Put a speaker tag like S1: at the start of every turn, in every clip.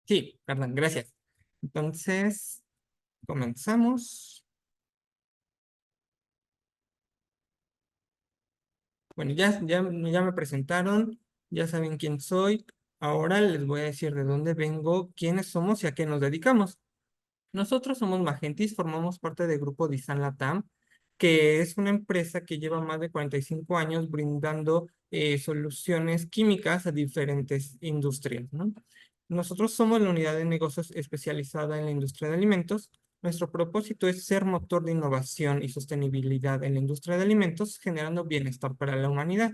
S1: Sí, perdón, gracias. Entonces, comenzamos. Bueno, ya me presentaron, ya saben quién soy. Ahora les voy a decir de dónde vengo, quiénes somos y a qué nos dedicamos. Nosotros somos Magentis, formamos parte del grupo Disan Latam, que es una empresa que lleva más de 45 años brindando soluciones químicas a diferentes industrias, ¿no? Nosotros somos la unidad de negocios especializada en la industria de alimentos. Nuestro propósito es ser motor de innovación y sostenibilidad en la industria de alimentos, generando bienestar para la humanidad.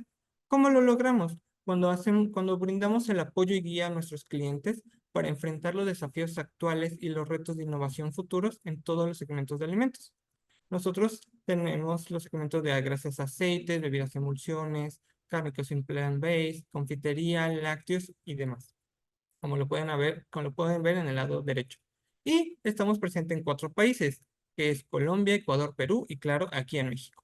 S1: ¿Cómo lo logramos? Cuando brindamos el apoyo y guía a nuestros clientes para enfrentar los desafíos actuales y los retos de innovación futuros en todos los segmentos de alimentos. Nosotros tenemos los segmentos de grasas, aceites, bebidas, emulsiones, cárnicos sin plant-based, confitería, lácteos y demás, como lo pueden ver en el lado derecho. Y estamos presentes en 4 países, que es Colombia, Ecuador, Perú y claro, aquí en México.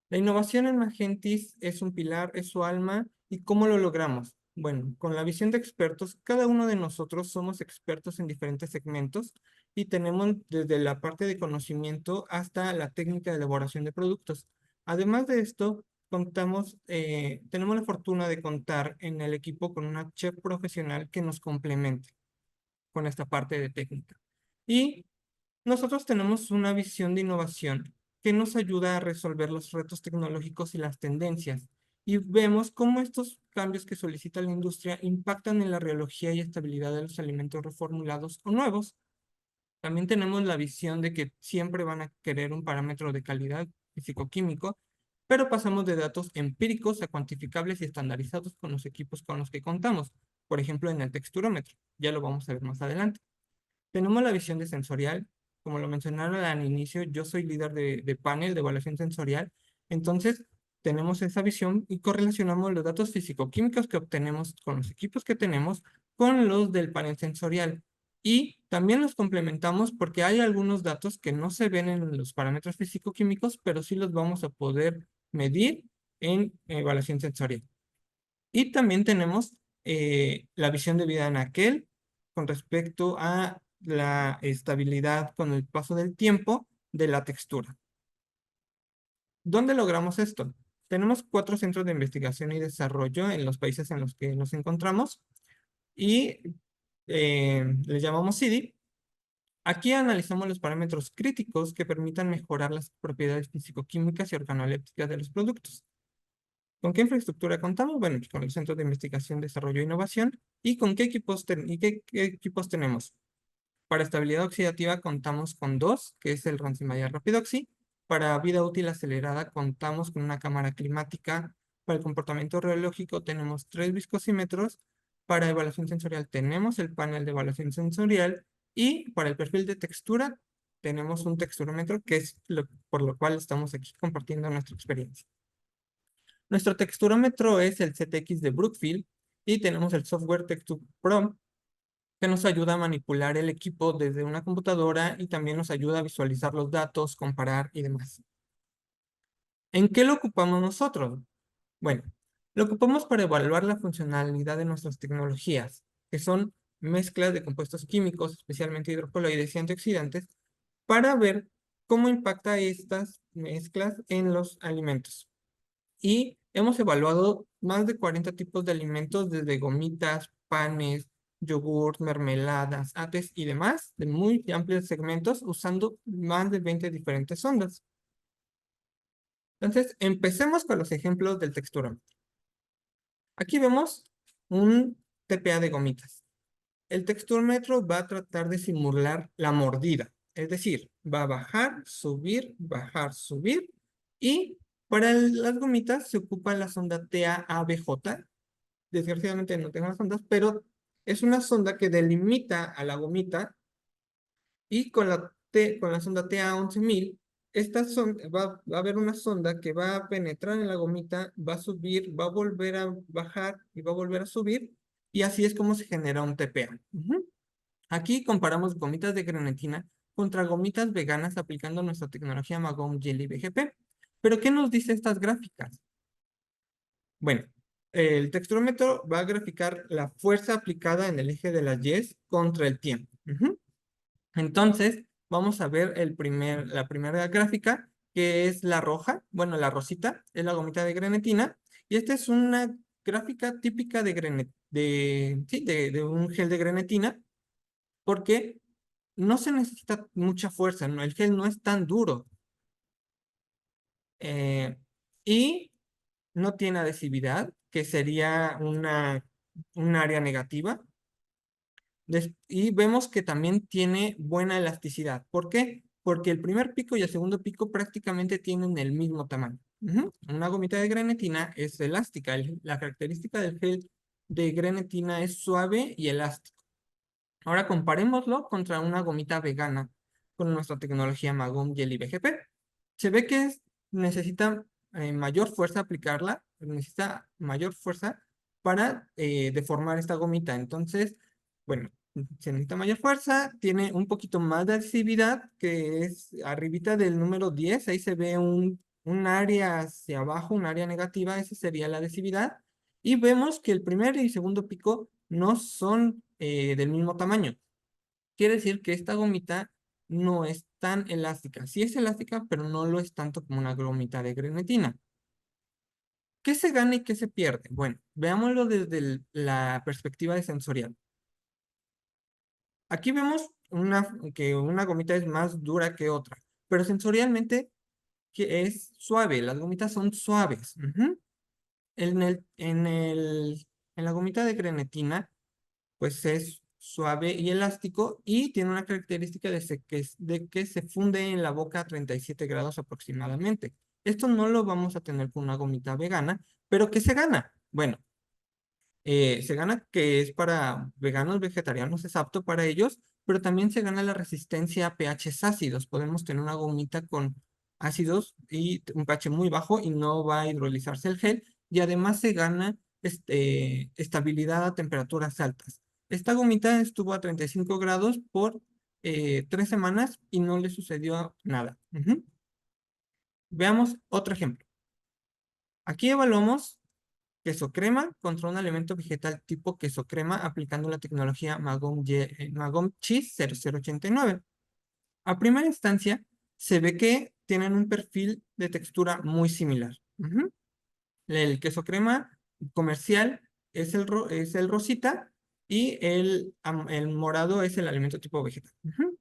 S1: La innovación en Magentis es un pilar, es su alma. ¿Y cómo lo logramos? Bueno, con la visión de expertos, cada uno de nosotros somos expertos en diferentes segmentos y tenemos desde la parte de conocimiento hasta la técnica de elaboración de productos. Además de esto, tenemos la fortuna de contar en el equipo con una chef profesional que nos complemente con esta parte de técnica. Y nosotros tenemos una visión de innovación que nos ayuda a resolver los retos tecnológicos y las tendencias. Y vemos cómo estos cambios que solicita la industria impactan en la reología y estabilidad de los alimentos reformulados o nuevos. También tenemos la visión de que siempre van a querer un parámetro de calidad físico-químico, pero pasamos de datos empíricos a cuantificables y estandarizados con los equipos con los que contamos. Por ejemplo, en el texturómetro. Ya lo vamos a ver más adelante. Tenemos la visión de sensorial. Como lo mencionaron al inicio, yo soy líder de panel de evaluación sensorial. Entonces, tenemos esa visión y correlacionamos los datos físico-químicos que obtenemos con los equipos que tenemos con los del panel sensorial. Y también los complementamos porque hay algunos datos que no se ven en los parámetros físico-químicos, pero sí los vamos a poder medir en evaluación sensorial. Y también tenemos la visión de vida en aquel con respecto a la estabilidad con el paso del tiempo de la textura. ¿Dónde logramos esto? Tenemos 4 centros de investigación y desarrollo en los países en los que nos encontramos y les llamamos CIDI. Aquí analizamos los parámetros críticos que permitan mejorar las propiedades físico-químicas y organolépticas de los productos. ¿Con qué infraestructura contamos? Bueno, pues con el Centro de Investigación, Desarrollo e Innovación. ¿Y con qué qué equipos tenemos? Para estabilidad oxidativa contamos con 2, que es el Ransomware Rapidoxy. Para vida útil acelerada contamos con una cámara climática. Para el comportamiento reológico tenemos 3 viscosímetros. Para evaluación sensorial tenemos el panel de evaluación sensorial. Y para el perfil de textura tenemos un texturómetro, que es por lo cual estamos aquí compartiendo nuestra experiencia. Nuestro texturómetro es el CTX de Brookfield y tenemos el software Texture Pro que nos ayuda a manipular el equipo desde una computadora y también nos ayuda a visualizar los datos, comparar y demás. ¿En qué lo ocupamos nosotros? Bueno, lo ocupamos para evaluar la funcionalidad de nuestras tecnologías, que son mezclas de compuestos químicos, especialmente hidrocoloides y antioxidantes, para ver cómo impacta estas mezclas en los alimentos. Y hemos evaluado más de 40 tipos de alimentos, desde gomitas, panes, yogur, mermeladas, ates y demás, de muy amplios segmentos, usando más de 20 diferentes sondas. Entonces, empecemos con los ejemplos del texturómetro. Aquí vemos un TPA de gomitas. El texturómetro va a tratar de simular la mordida, es decir, va a bajar, subir, y para las gomitas se ocupa la sonda TAABJ. Desgraciadamente no tengo las sondas, pero es una sonda que delimita a la gomita y con la sonda TA11000, va a haber una sonda que va a penetrar en la gomita, va a subir, va a volver a bajar y va a volver a subir, y así es como se genera un TPA. Aquí comparamos gomitas de grenetina contra gomitas veganas aplicando nuestra tecnología Magom Jelly BGP. ¿Pero qué nos dice estas gráficas? Bueno, El texturómetro va a graficar la fuerza aplicada en el eje de las Y contra el tiempo. Ujú. Entonces, vamos a ver la primera gráfica, que es la roja, bueno, la rosita, es la gomita de grenetina, y esta es una gráfica típica de un gel de grenetina, porque no se necesita mucha fuerza, ¿no? El gel no es tan duro, eh, y no tiene adhesividad, que sería un área negativa. Y vemos que también tiene buena elasticidad. ¿Por qué? Porque el primer pico y el segundo pico prácticamente tienen el mismo tamaño. Ujú. Una gomita de grenetina es elástica. La característica del gel de grenetina es suave y elástico. Ahora comparémoslo contra una gomita vegana con nuestra tecnología Magom Jelly BGP. Se ve que necesita mayor fuerza aplicarla, necesita mayor fuerza para deformar esta gomita. Entonces, bueno, se necesita mayor fuerza, tiene un poquito más de adhesividad, que es arribita del número 10. Ahí se ve un área hacia abajo, un área negativa, esa sería la adhesividad. Y vemos que el primer y segundo pico no son del mismo tamaño. Quiere decir que esta gomita no es tan elástica. Sí es elástica, pero no lo es tanto como una gomita de grenetina. ¿Qué se gana y qué se pierde? Bueno, veámoslo desde la perspectiva de sensorial. Aquí vemos que una gomita es más dura que otra, pero sensorialmente que es suave. Las gomitas son suaves. Ujú. En la gomita de grenetina, pues es suave y elástico y tiene una característica de que se funde en la boca a 37 grados aproximadamente. Esto no lo vamos a tener con una gomita vegana, pero ¿qué se gana? Bueno, se gana que es para veganos, vegetarianos, es apto para ellos, pero también se gana la resistencia a pHs ácidos. Podemos tener una gomita con ácidos y un pH muy bajo y no va a hidrolizarse el gel, y además se gana estabilidad a temperaturas altas. Esta gomita estuvo a 35 grados por 3 semanas y no le sucedió nada. Ujú. Veamos otro ejemplo. Aquí evaluamos queso crema contra un alimento vegetal tipo queso crema aplicando la tecnología Magom Cheese 0089. A primera instancia, se ve que tienen un perfil de textura muy similar. Ujú. El queso crema comercial es el rosita y el morado es el alimento tipo vegetal. Ujú.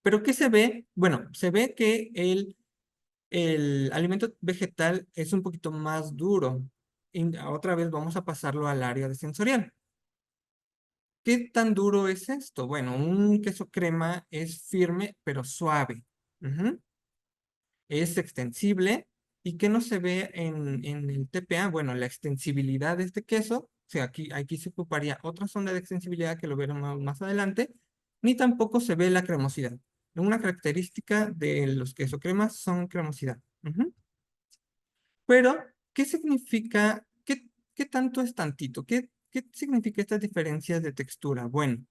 S1: Pero ¿qué se ve? Bueno, se ve que el alimento vegetal es un poquito más duro. Y otra vez vamos a pasarlo al área de sensorial. ¿Qué tan duro es esto? Bueno, un queso crema es firme pero suave. Ujú. Es extensible. ¿Y qué no se ve en el TPA? Bueno, la extensibilidad de este queso. O sea, aquí se ocuparía otra sonda de extensibilidad que lo veremos más adelante. Ni tampoco se ve la cremosidad. Una característica de los queso cremas son cremosidad. Ujú. Pero, ¿qué significa? ¿Qué tanto es tantito? ¿Qué significa estas diferencias de textura? Bueno,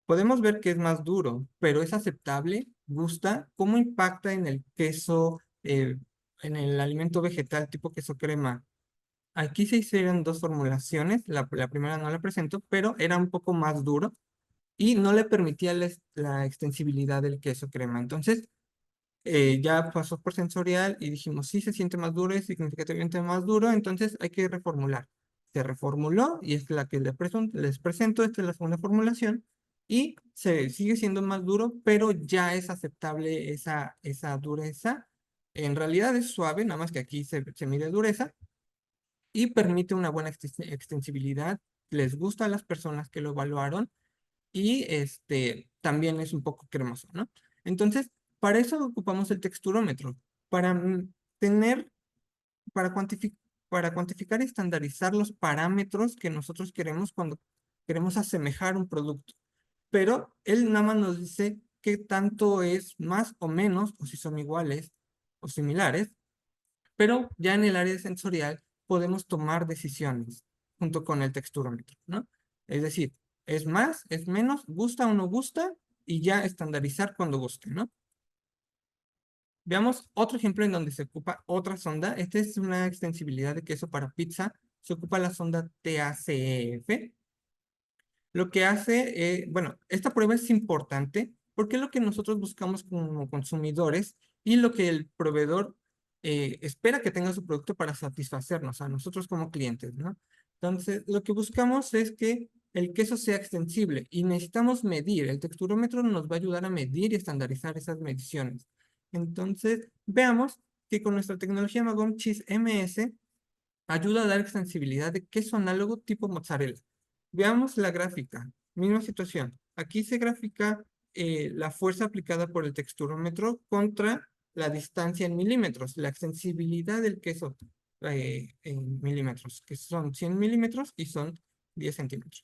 S1: podemos ver que es más duro, pero es aceptable, gusta. ¿Cómo impacta en el queso, en el alimento vegetal tipo queso crema? Aquí se hicieron dos formulaciones. La primera no la presento, pero era un poco más duro y no le permitía la extensibilidad del queso crema. Entonces, ya pasó por sensorial y dijimos, sí, se siente más duro, es significativamente más duro, entonces hay que reformular. Se reformuló y es la que les presento, esta es la segunda formulación, y se sigue siendo más duro, pero ya es aceptable esa dureza. En realidad es suave, nada más que aquí se mide dureza y permite una buena extensibilidad. Les gusta a las personas que lo evaluaron y también es un poco cremoso, ¿no? Entonces, para eso ocupamos el texturómetro, para tener, para para cuantificar y estandarizar los parámetros que nosotros queremos cuando queremos asemejar un producto. Pero él nada más nos dice qué tanto es más o menos, o si son iguales o similares, pero ya en el área sensorial podemos tomar decisiones junto con el texturómetro, ¿no? Es decir, es más, es menos, gusta o no gusta, y ya estandarizar cuando guste, ¿no? Veamos otro ejemplo en donde se ocupa otra sonda. Esta es una extensibilidad de queso para pizza se ocupa la sonda TACF. Lo que hace, bueno, esta prueba es importante porque es lo que nosotros buscamos como consumidores y lo que el proveedor espera que tenga su producto para satisfacernos a nosotros como clientes, ¿no? Entonces, lo que buscamos es que el queso sea extensible y necesitamos medir. El texturómetro nos va a ayudar a medir y estandarizar esas mediciones. Entonces, veamos que con nuestra tecnología Magom Cheese MS ayuda a dar extensibilidad de queso análogo tipo mozzarella. Veamos la gráfica. Misma situación. Aquí se grafica la fuerza aplicada por el texturómetro contra la distancia en milímetros, la extensibilidad del queso en milímetros, que son 100 milímetros y son 10 centímetros.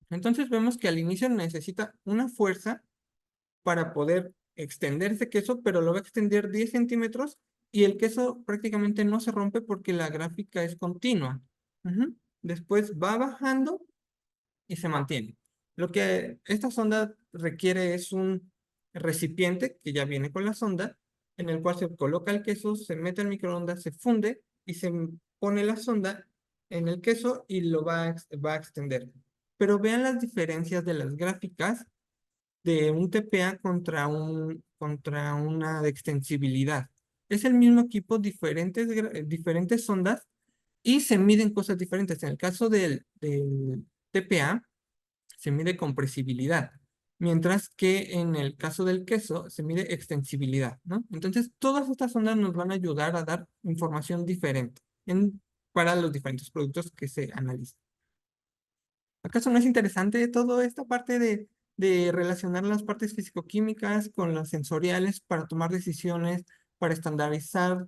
S1: Entonces vemos que al inicio necesita una fuerza para poder extender ese queso, pero lo va a extender 10 centímetros y el queso prácticamente no se rompe porque la gráfica es continua. Ujú. Después va bajando y se mantiene. Lo que esta sonda requiere es un recipiente que ya viene con la sonda, en el cual se coloca el queso, se mete al microondas, se funde y se pone la sonda en el queso y lo va a extender. Pero vean las diferencias de las gráficas de un TPA contra una de extensibilidad. Es el mismo equipo, diferentes sondas y se miden cosas diferentes. En el caso del TPA, se mide compresibilidad, mientras que en el caso del queso se mide extensibilidad, ¿no? Entonces, todas estas sondas nos van a ayudar a dar información diferente para los diferentes productos que se analizan. ¿Acaso no es interesante toda esta parte de relacionar las partes físico-químicas con las sensoriales para tomar decisiones, para estandarizar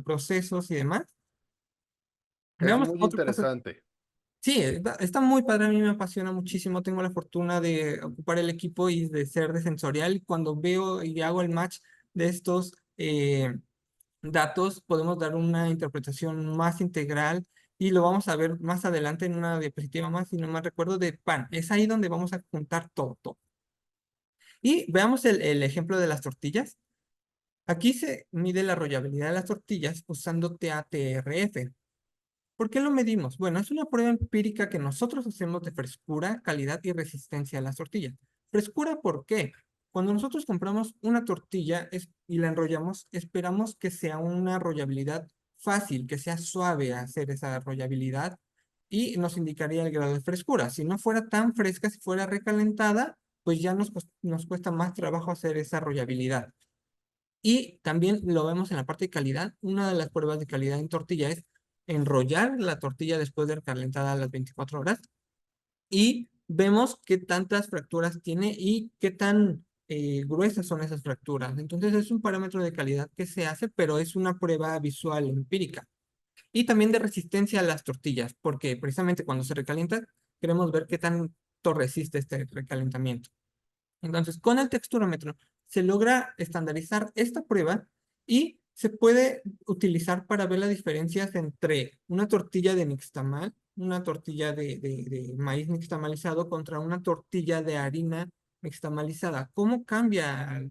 S1: procesos y demás?
S2: Es
S1: Veamos
S2: muy
S1: otra cosa.
S2: interesante.
S1: Sí, está muy padre, a mí me apasiona muchísimo. Tengo la fortuna de ocupar el equipo y de ser de sensorial. Cuando veo y hago el match de estos datos, podemos dar una interpretación más integral y lo vamos a ver más adelante en una diapositiva más, si no me recuerdo, de PAN. Es ahí donde vamos a juntar todo, todo. Y veamos el ejemplo de las tortillas. Aquí se mide la arrollabilidad de las tortillas usando TATRF. ¿Por qué lo medimos? Bueno, es una prueba empírica que nosotros hacemos de frescura, calidad y resistencia a las tortillas. Frescura, ¿por qué? Cuando nosotros compramos una tortilla y la enrollamos, esperamos que sea una arrollabilidad fácil, que sea suave hacer esa arrollabilidad y nos indicaría el grado de frescura. Si no fuera tan fresca, si fuera recalentada, pues ya nos cuesta más trabajo hacer esa arrollabilidad. Y también lo vemos en la parte de calidad. Una de las pruebas de calidad en tortilla es enrollar la tortilla después de recalentada a las 24 horas y vemos qué tantas fracturas tiene y qué tan gruesas son esas fracturas. Entonces es un parámetro de calidad que se hace, pero es una prueba visual empírica. Y también de resistencia a las tortillas, porque precisamente cuando se recalienta queremos ver qué tanto resiste este recalentamiento. Entonces, con el texturómetro se logra estandarizar esta prueba y se puede utilizar para ver las diferencias entre una tortilla de nixtamal, una tortilla de maíz nixtamalizado contra una tortilla de harina nixtamalizada. ¿Cómo cambia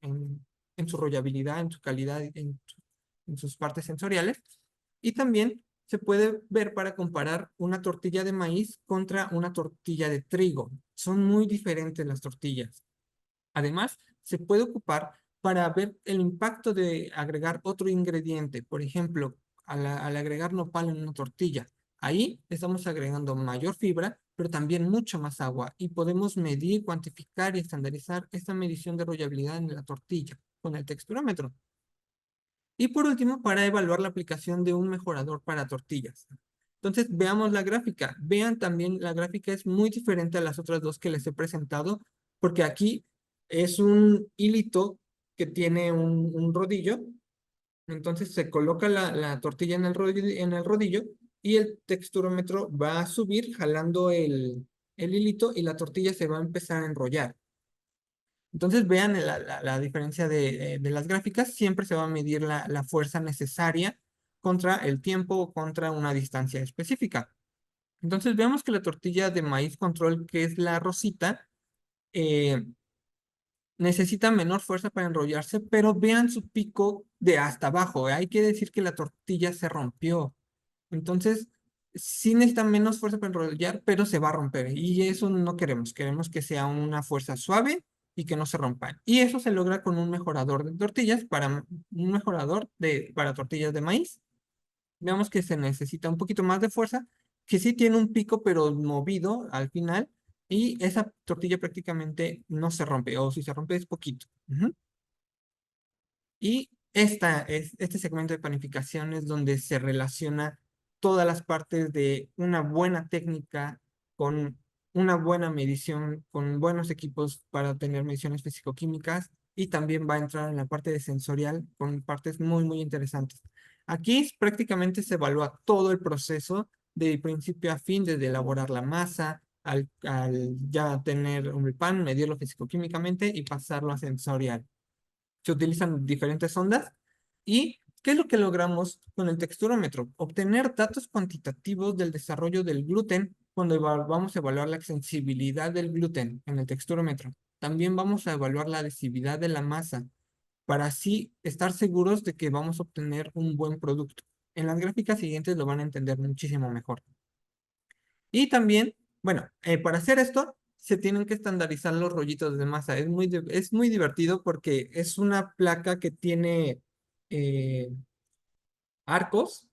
S1: en su rollabilidad, en su calidad, en sus partes sensoriales? Y también se puede ver para comparar una tortilla de maíz contra una tortilla de trigo. Son muy diferentes las tortillas. Además, se puede ocupar para ver el impacto de agregar otro ingrediente. Por ejemplo, al agregar nopal en una tortilla. Ahí estamos agregando mayor fibra, pero también mucho más agua. Y podemos medir, cuantificar y estandarizar esta medición de rollabilidad en la tortilla con el texturómetro. Y por último, para evaluar la aplicación de un mejorador para tortillas. Entonces, veamos la gráfica. Vean también, la gráfica es muy diferente a las otras dos que les he presentado, porque aquí es un hilito que tiene un rodillo. Entonces, se coloca la tortilla en el rodillo y el texturómetro va a subir jalando el hilito y la tortilla se va a empezar a enrollar. Entonces vean la diferencia de las gráficas. Siempre se va a medir la fuerza necesaria contra el tiempo o contra una distancia específica. Entonces veamos que la tortilla de maíz control, que es la rosita, eh, necesita menor fuerza para enrollarse, pero vean su pico de hasta abajo. Hay que decir que la tortilla se rompió. Entonces, sí necesita menos fuerza para enrollar, pero se va a romper. Y eso no queremos. Queremos que sea una fuerza suave y que no se rompa. Y eso se logra con un mejorador de tortillas para tortillas de maíz. Veamos que se necesita un poquito más de fuerza, que sí tiene un pico, pero movido al final. Y esa tortilla prácticamente no se rompe, o si se rompe es poquito. Ujú. Y este segmento de panificación es donde se relaciona todas las partes de una buena técnica con una buena medición, con buenos equipos para tener mediciones físico-químicas y también va a entrar en la parte de sensorial con partes muy, muy interesantes. Aquí prácticamente se evalúa todo el proceso de principio a fin, desde elaborar la masa, al ya tener un pan, medirlo físico-químicamente y pasarlo a sensorial. Se utilizan diferentes ondas. ¿Y qué es lo que logramos con el texturómetro? Obtener datos cuantitativos del desarrollo del gluten cuando vamos a evaluar la sensibilidad del gluten en el texturómetro. También vamos a evaluar la adhesividad de la masa para así estar seguros de que vamos a obtener un buen producto. En las gráficas siguientes lo van a entender muchísimo mejor. Y también, bueno, para hacer esto, se tienen que estandarizar los rollitos de masa. Es muy divertido porque es una placa que tiene eh, arcos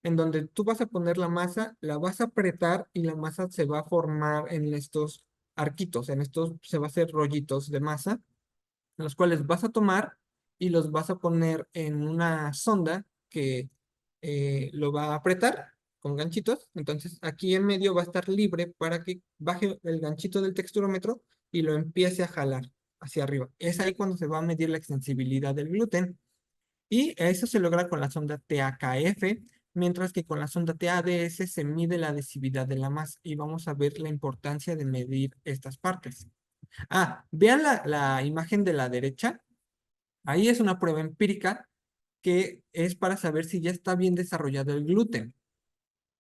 S1: en donde tú vas a poner la masa, la vas a apretar y la masa se va a formar en estos arquitos, en estos se va a hacer rollitos de masa los cuales vas a tomar y los vas a poner en una sonda que lo va a apretar con ganchitos. Entonces aquí en medio va a estar libre para que baje el ganchito del texturómetro y lo empiece a jalar hacia arriba. Es ahí cuando se va a medir la extensibilidad del gluten. Y eso se logra con la sonda TAKF, mientras que con la sonda TADS se mide la adhesividad de la masa y vamos a ver la importancia de medir estas partes. Vean la imagen de la derecha. Ahí es una prueba empírica que es para saber si ya está bien desarrollado el gluten.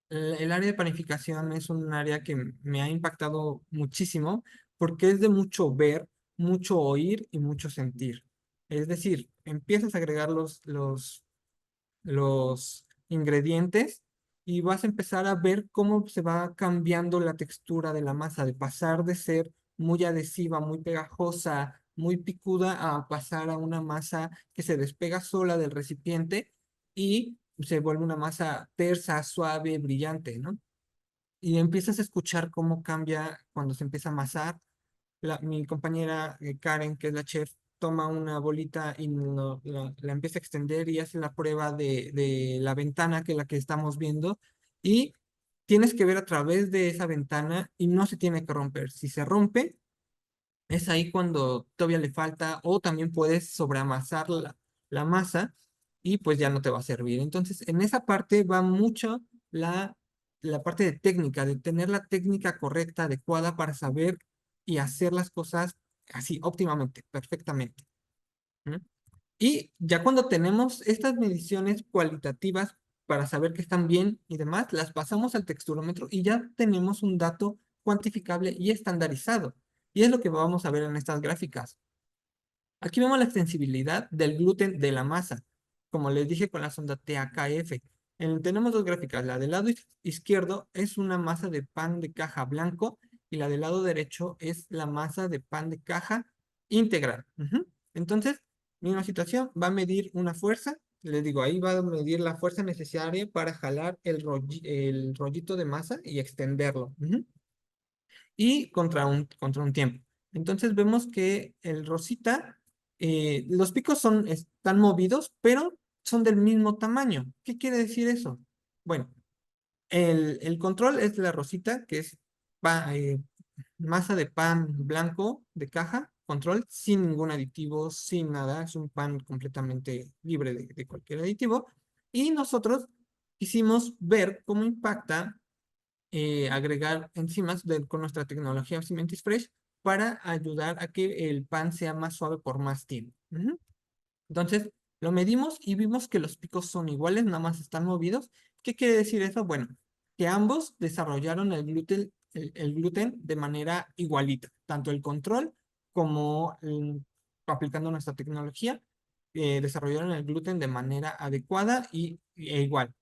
S1: El área de panificación es un área que me ha impactado muchísimo porque es de mucho ver, mucho oír y mucho sentir. Es decir, empiezas a agregar los ingredientes y vas a empezar a ver cómo se va cambiando la textura de la masa, de pasar de ser muy adhesiva, muy pegajosa, muy picuda, a pasar a una masa que se despega sola del recipiente y se vuelve una masa tersa, suave, brillante, ¿no? Y empiezas a escuchar cómo cambia cuando se empieza a amasar. Mi compañera Karen, que es la chef, toma una bolita y la empieza a extender y hace la prueba de la ventana que es la que estamos viendo. Y tienes que ver a través de esa ventana y no se tiene que romper. Si se rompe, es ahí cuando todavía le falta o también puedes sobreamasar la masa y pues ya no te va a servir. Entonces, en esa parte va mucho la parte de técnica, de tener la técnica correcta, adecuada para saber y hacer las cosas así, óptimamente, perfectamente. ¿Mm? Y ya cuando tenemos estas mediciones cualitativas para saber que están bien y demás, las pasamos al texturómetro y ya tenemos un dato cuantificable y estandarizado. Y es lo que vamos a ver en estas gráficas. Aquí vemos la extensibilidad del gluten de la masa, como les dije con la sonda TAKF. Tenemos dos gráficas. La del lado izquierdo es una masa de pan de caja blanco y la del lado derecho es la masa de pan de caja integral. Ujú. Entonces, misma situación, va a medir una fuerza. Les digo, ahí va a medir la fuerza necesaria para jalar el rollito de masa y extenderlo. Ujú. Y contra un tiempo. Entonces vemos que el rosita, los picos están movidos, pero son del mismo tamaño. ¿Qué quiere decir eso? Bueno, el control es la rosita, que es masa de pan blanco de caja, control, sin ningún aditivo, sin nada. Es un pan completamente libre de cualquier aditivo. Y nosotros quisimos ver cómo impacta agregar enzimas con nuestra tecnología Cimentis Fresh para ayudar a que el pan sea más suave por más tiempo. Ujú. Entonces, lo medimos y vimos que los picos son iguales, nada más están movidos. ¿Qué quiere decir eso? Bueno, que ambos desarrollaron el gluten de manera igualita, tanto el control como aplicando nuestra tecnología, desarrollaron el gluten de manera adecuada e igual.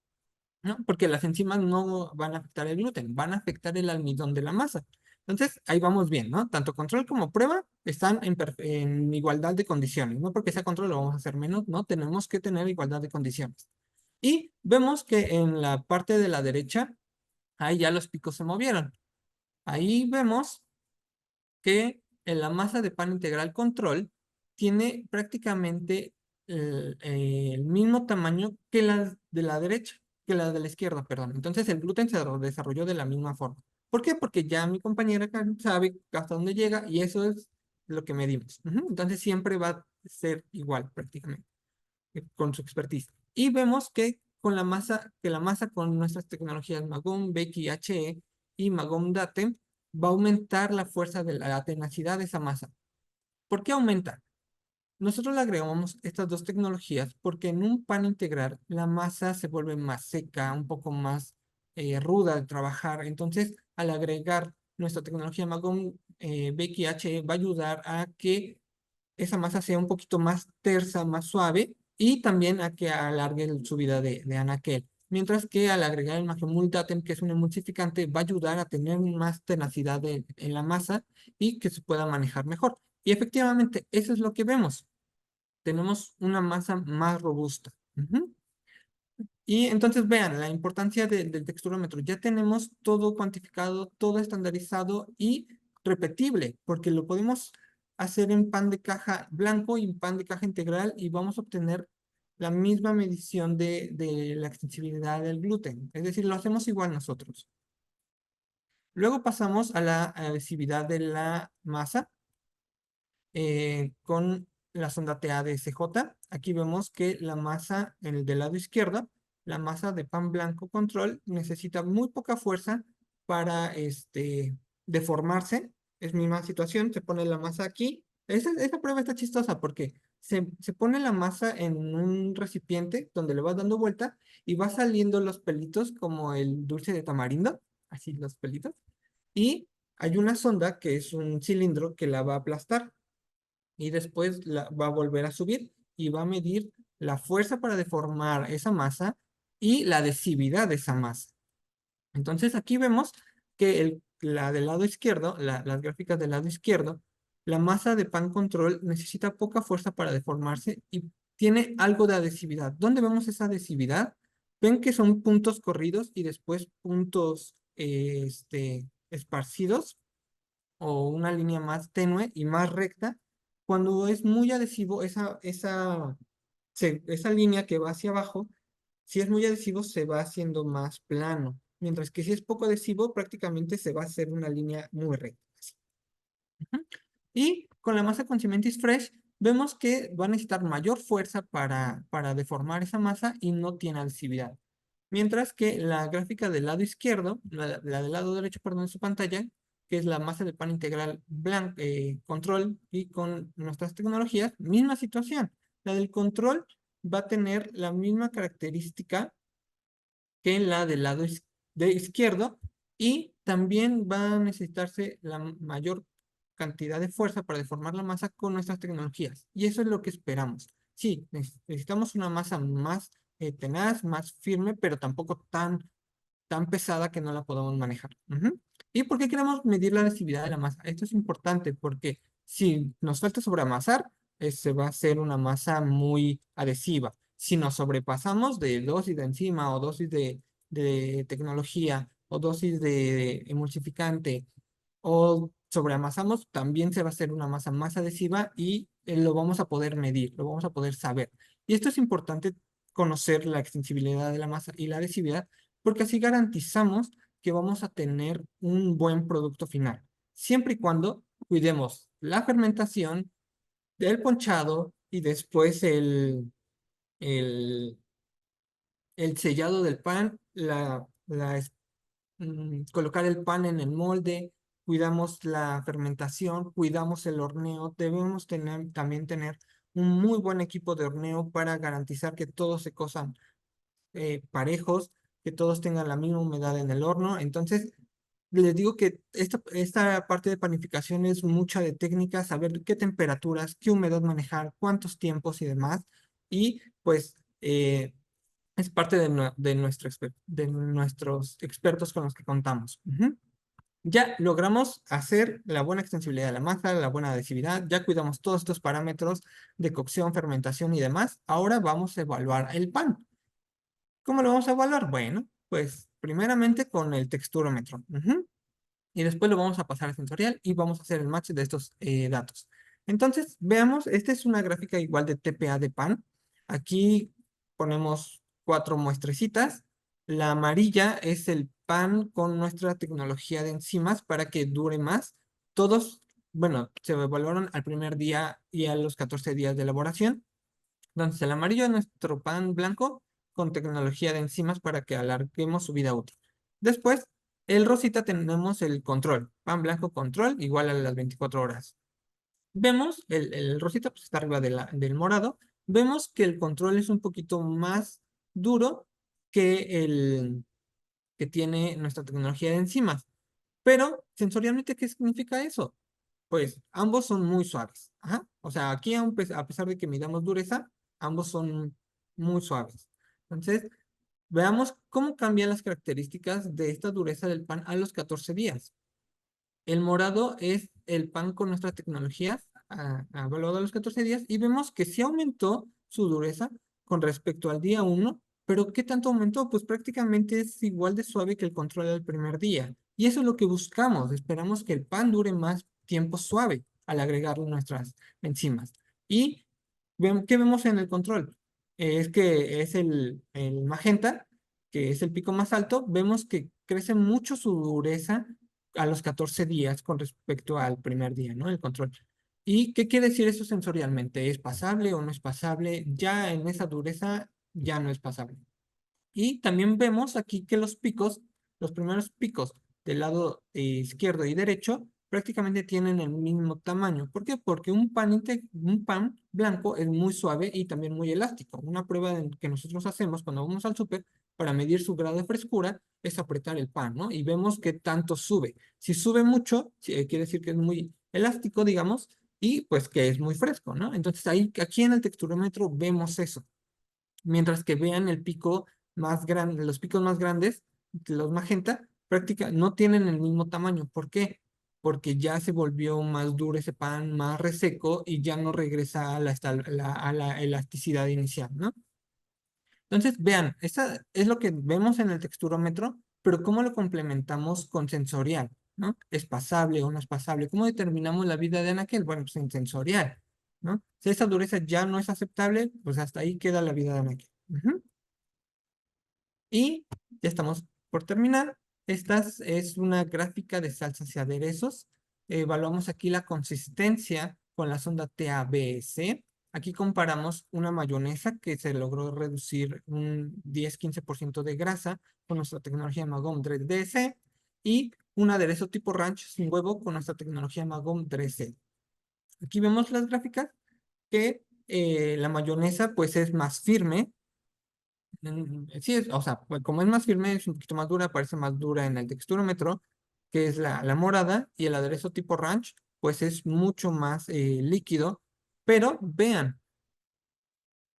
S1: ¿no? Porque las enzimas no van a afectar el gluten, van a afectar el almidón de la masa. Entonces, ahí vamos bien, ¿no? Tanto control como prueba están en igualdad de condiciones. No porque sea control lo vamos a hacer menos, no, tenemos que tener igualdad de condiciones. Y vemos que en la parte de la derecha, ahí ya los picos se movieron. Ahí vemos que en la masa de pan integral control tiene prácticamente el mismo tamaño que la de la derecha, que la de la izquierda, perdón. Entonces el gluten se desarrolló de la misma forma. ¿Por qué? Porque ya mi compañera acá sabe hasta dónde llega y eso es lo que medimos. Ujú. Entonces siempre va a ser igual prácticamente con su expertise. Y vemos que la masa con nuestras tecnologías Magum, Becky HE y Magum Date va a aumentar la fuerza de la tenacidad de esa masa. ¿Por qué aumenta? Nosotros le agregamos estas dos tecnologías porque en un pan integral la masa se vuelve más seca, un poco más ruda de trabajar. Entonces, al agregar nuestra tecnología Magum Becky HE va a ayudar a que esa masa sea un poquito más tersa, más suave y también a que alargue su vida de anaquel. Mientras que al agregar el Magemultatem, que es un emulsificante, va a ayudar a tener más tenacidad en la masa y que se pueda manejar mejor. Y efectivamente, eso es lo que vemos. Tenemos una masa más robusta. Ujú. Y entonces vean la importancia del texturómetro. Ya tenemos todo cuantificado, todo estandarizado y repetible, porque lo podemos hacer en pan de caja blanco y en pan de caja integral y vamos a obtener la misma medición de la extensibilidad del gluten. Es decir, lo hacemos igual nosotros. Luego pasamos a la adhesividad de la masa con la sonda TADSJ. Aquí vemos que la masa en el del lado izquierdo, la masa de pan blanco control, necesita muy poca fuerza para deformarse. Es misma situación, se pone la masa aquí. Esa prueba está chistosa porque se pone la masa en un recipiente donde le vas dando vuelta y va saliendo los pelitos como el dulce de tamarindo, así los pelitos. Y hay una sonda que es un cilindro que la va a aplastar y después va a volver a subir y va a medir la fuerza para deformar esa masa y la adhesividad de esa masa. Entonces aquí vemos que la del lado izquierdo, las gráficas del lado izquierdo, la masa de pan control necesita poca fuerza para deformarse y tiene algo de adhesividad. ¿Dónde vemos esa adhesividad? Ven que son puntos corridos y después puntos esparcidos o una línea más tenue y más recta. Cuando es muy adhesivo, esa línea que va hacia abajo, si es muy adhesivo, se va haciendo más plano. Mientras que si es poco adhesivo, prácticamente se va a hacer una línea muy recta. Ujú. Y con la masa con Cementis Fresh, vemos que va a necesitar mayor fuerza para deformar esa masa y no tiene adhesividad. Mientras que la gráfica del lado izquierdo, la del lado derecho, perdón, de su pantalla, que es la masa de pan integral blanco, control y con nuestras tecnologías, misma situación. La del control va a tener la misma característica que la del lado izquierdo y también va a necesitarse la mayor cantidad de fuerza para deformar la masa con nuestras tecnologías. Y eso es lo que esperamos. Sí, necesitamos una masa más tenaz, más firme, pero tampoco tan pesada que no la podamos manejar. Ujú. ¿Y por qué queremos medir la adhesividad de la masa? Esto es importante porque si nos falta sobreamasar, se va a hacer una masa muy adhesiva. Si nos sobrepasamos de dosis de enzima o dosis de tecnología o dosis de emulsificante o sobreamasamos, también se va a hacer una masa más adhesiva y lo vamos a poder medir, lo vamos a poder saber. Y esto es importante conocer la extensibilidad de la masa y la adhesividad porque así garantizamos que vamos a tener un buen producto final, siempre y cuando cuidemos la fermentación del ponchado y después el, el sellado del pan, colocar el pan en el molde, cuidamos la fermentación, cuidamos el horneo, debemos también tener un muy buen equipo de horneo para garantizar que todos se cosan parejos, que todos tengan la misma humedad en el horno. Entonces, les digo que esta parte de panificación es mucha de técnica, saber qué temperaturas, qué humedad manejar, cuántos tiempos y demás. Y pues Es parte de nuestros expertos con los que contamos. Ujú. Ya logramos hacer la buena extensibilidad de la masa, la buena adhesividad, ya cuidamos todos estos parámetros de cocción, fermentación y demás. Ahora vamos a evaluar el pan. ¿Cómo lo vamos a evaluar? Bueno, pues primeramente con el texturómetro. Ujú. Y después lo vamos a pasar a sensorial y vamos a hacer el match de estos datos. Entonces, veamos, esta es una gráfica igual de TPA de pan. Aquí ponemos 4 muestrecitas. La amarilla es el pan con nuestra tecnología de enzimas para que dure más. Todos, bueno, se evaluaron al primer día y a los 14 días de elaboración. Entonces, el amarillo es nuestro pan blanco con tecnología de enzimas para que alarguemos su vida útil. Después, el rosita tenemos el control, pan blanco control, igual a las 24 horas. Vemos, el rosita pues, está arriba del morado. Vemos que el control es un poquito más duro que el que tiene nuestra tecnología de enzimas. Pero, sensorialmente, ¿qué significa eso? Pues ambos son muy suaves. Ajá. O sea, aquí a pesar de que midamos dureza, ambos son muy suaves. Entonces, veamos cómo cambian las características de esta dureza del pan a los 14 días. El morado es el pan con nuestras tecnologías evaluado a los 14 días y vemos que sí aumentó su dureza con respecto al día 1, pero ¿qué tanto aumentó? Pues prácticamente es igual de suave que el control del primer día. Y eso es lo que buscamos. Esperamos que el pan dure más tiempo suave al agregarle nuestras enzimas. ¿Y qué vemos en el control? Es que es el magenta, que es el pico más alto. Vemos que crece mucho su dureza a los 14 días con respecto al primer día, ¿no? El control. ¿Y qué quiere decir eso sensorialmente? ¿Es pasable o no es pasable? Ya en esa dureza ya no es pasable. Y también vemos aquí que los primeros picos del lado izquierdo y derecho, prácticamente tienen el mismo tamaño. ¿Por qué? Porque un pan blanco es muy suave y también muy elástico. Una prueba que nosotros hacemos cuando vamos al súper para medir su grado de frescura es apretar el pan, ¿no? Y vemos que tanto sube. Si sube mucho, quiere decir que es muy elástico, digamos, y pues que es muy fresco, ¿no? Entonces ahí, aquí en el texturómetro vemos eso. Mientras que vean el pico más grande, los picos más grandes, los magenta, no tienen el mismo tamaño. ¿Por qué? Porque ya se volvió más duro ese pan, más reseco y ya no regresa a la elasticidad inicial, ¿no? Entonces, vean, esta es lo que vemos en el texturómetro, pero ¿cómo lo complementamos con sensorial? ¿No? ¿Es pasable o no es pasable? ¿Cómo determinamos la vida de anaquel? Bueno, pues en sensorial, ¿no? Si esa dureza ya no es aceptable, pues hasta ahí queda la vida de anaquel. Ujú. Y ya estamos por terminar. Esta es una gráfica de salsas y aderezos. Evaluamos aquí la consistencia con la sonda TABS. Aquí comparamos una mayonesa que se logró reducir un 10-15% de grasa con nuestra tecnología Magom 3DS y un aderezo tipo ranch sin huevo con nuestra tecnología Magom 3C. Aquí vemos las gráficas que la mayonesa pues es más firme. Sí, o sea, pues, como es más firme, es un poquito más dura, parece más dura en el texturómetro, que es la morada, y el aderezo tipo ranch, pues es mucho más líquido. Pero vean,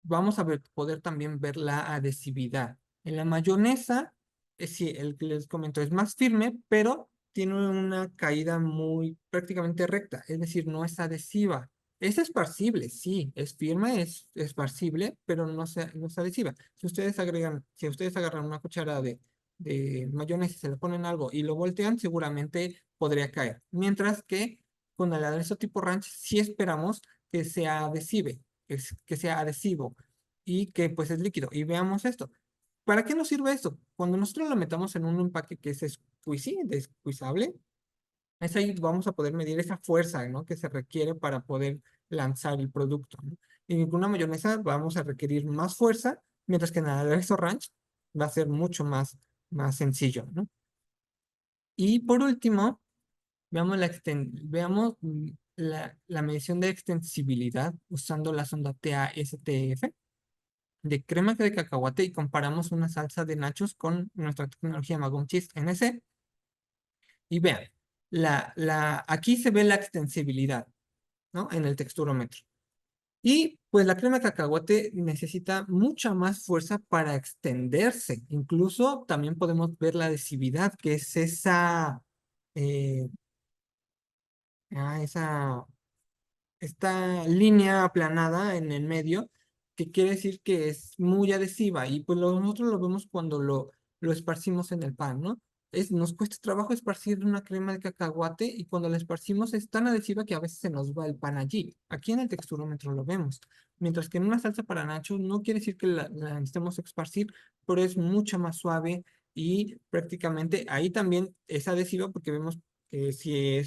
S1: vamos a poder también ver la adhesividad. En la mayonesa, sí, el que les comento es más firme, pero tiene una caída muy prácticamente recta, es decir, no es adhesiva. Es esparcible, sí, es firme, es esparcible, pero no es adhesiva. Si ustedes agarran una cuchara de mayonesa y se le ponen algo y lo voltean, seguramente podría caer. Mientras que con el aderezo tipo ranch sí esperamos que sea adhesive, que sea adhesivo y que pues es líquido. Y veamos esto. ¿Para qué nos sirve esto? Cuando nosotros lo metamos en un empaque que es squeezable, es ahí vamos a poder medir esa fuerza, ¿no? Que se requiere para poder lanzar el producto, ¿no? Y con una mayonesa vamos a requerir más fuerza, mientras que en el aderezo ranch va a ser mucho más sencillo, ¿no? Y por último, veamos la medición de extensibilidad usando la sonda TASTF de crema de cacahuate y comparamos una salsa de nachos con nuestra tecnología Magum Cheese NC. Y vean, aquí se ve la extensibilidad, ¿no? En el texturómetro. Y pues la crema de cacahuate necesita mucha más fuerza para extenderse. Incluso también podemos ver la adhesividad, que es eh, esa esta línea aplanada en el medio, que quiere decir que es muy adhesiva y pues nosotros lo vemos cuando lo esparcimos en el pan, ¿no? Nos cuesta trabajo esparcir una crema de cacahuate y cuando la esparcimos es tan adhesiva que a veces se nos va el pan allí. Aquí en el texturómetro lo vemos. Mientras que en una salsa para nachos no quiere decir que la necesitemos esparcir, pero es mucho más suave y prácticamente ahí también es adhesiva porque vemos que si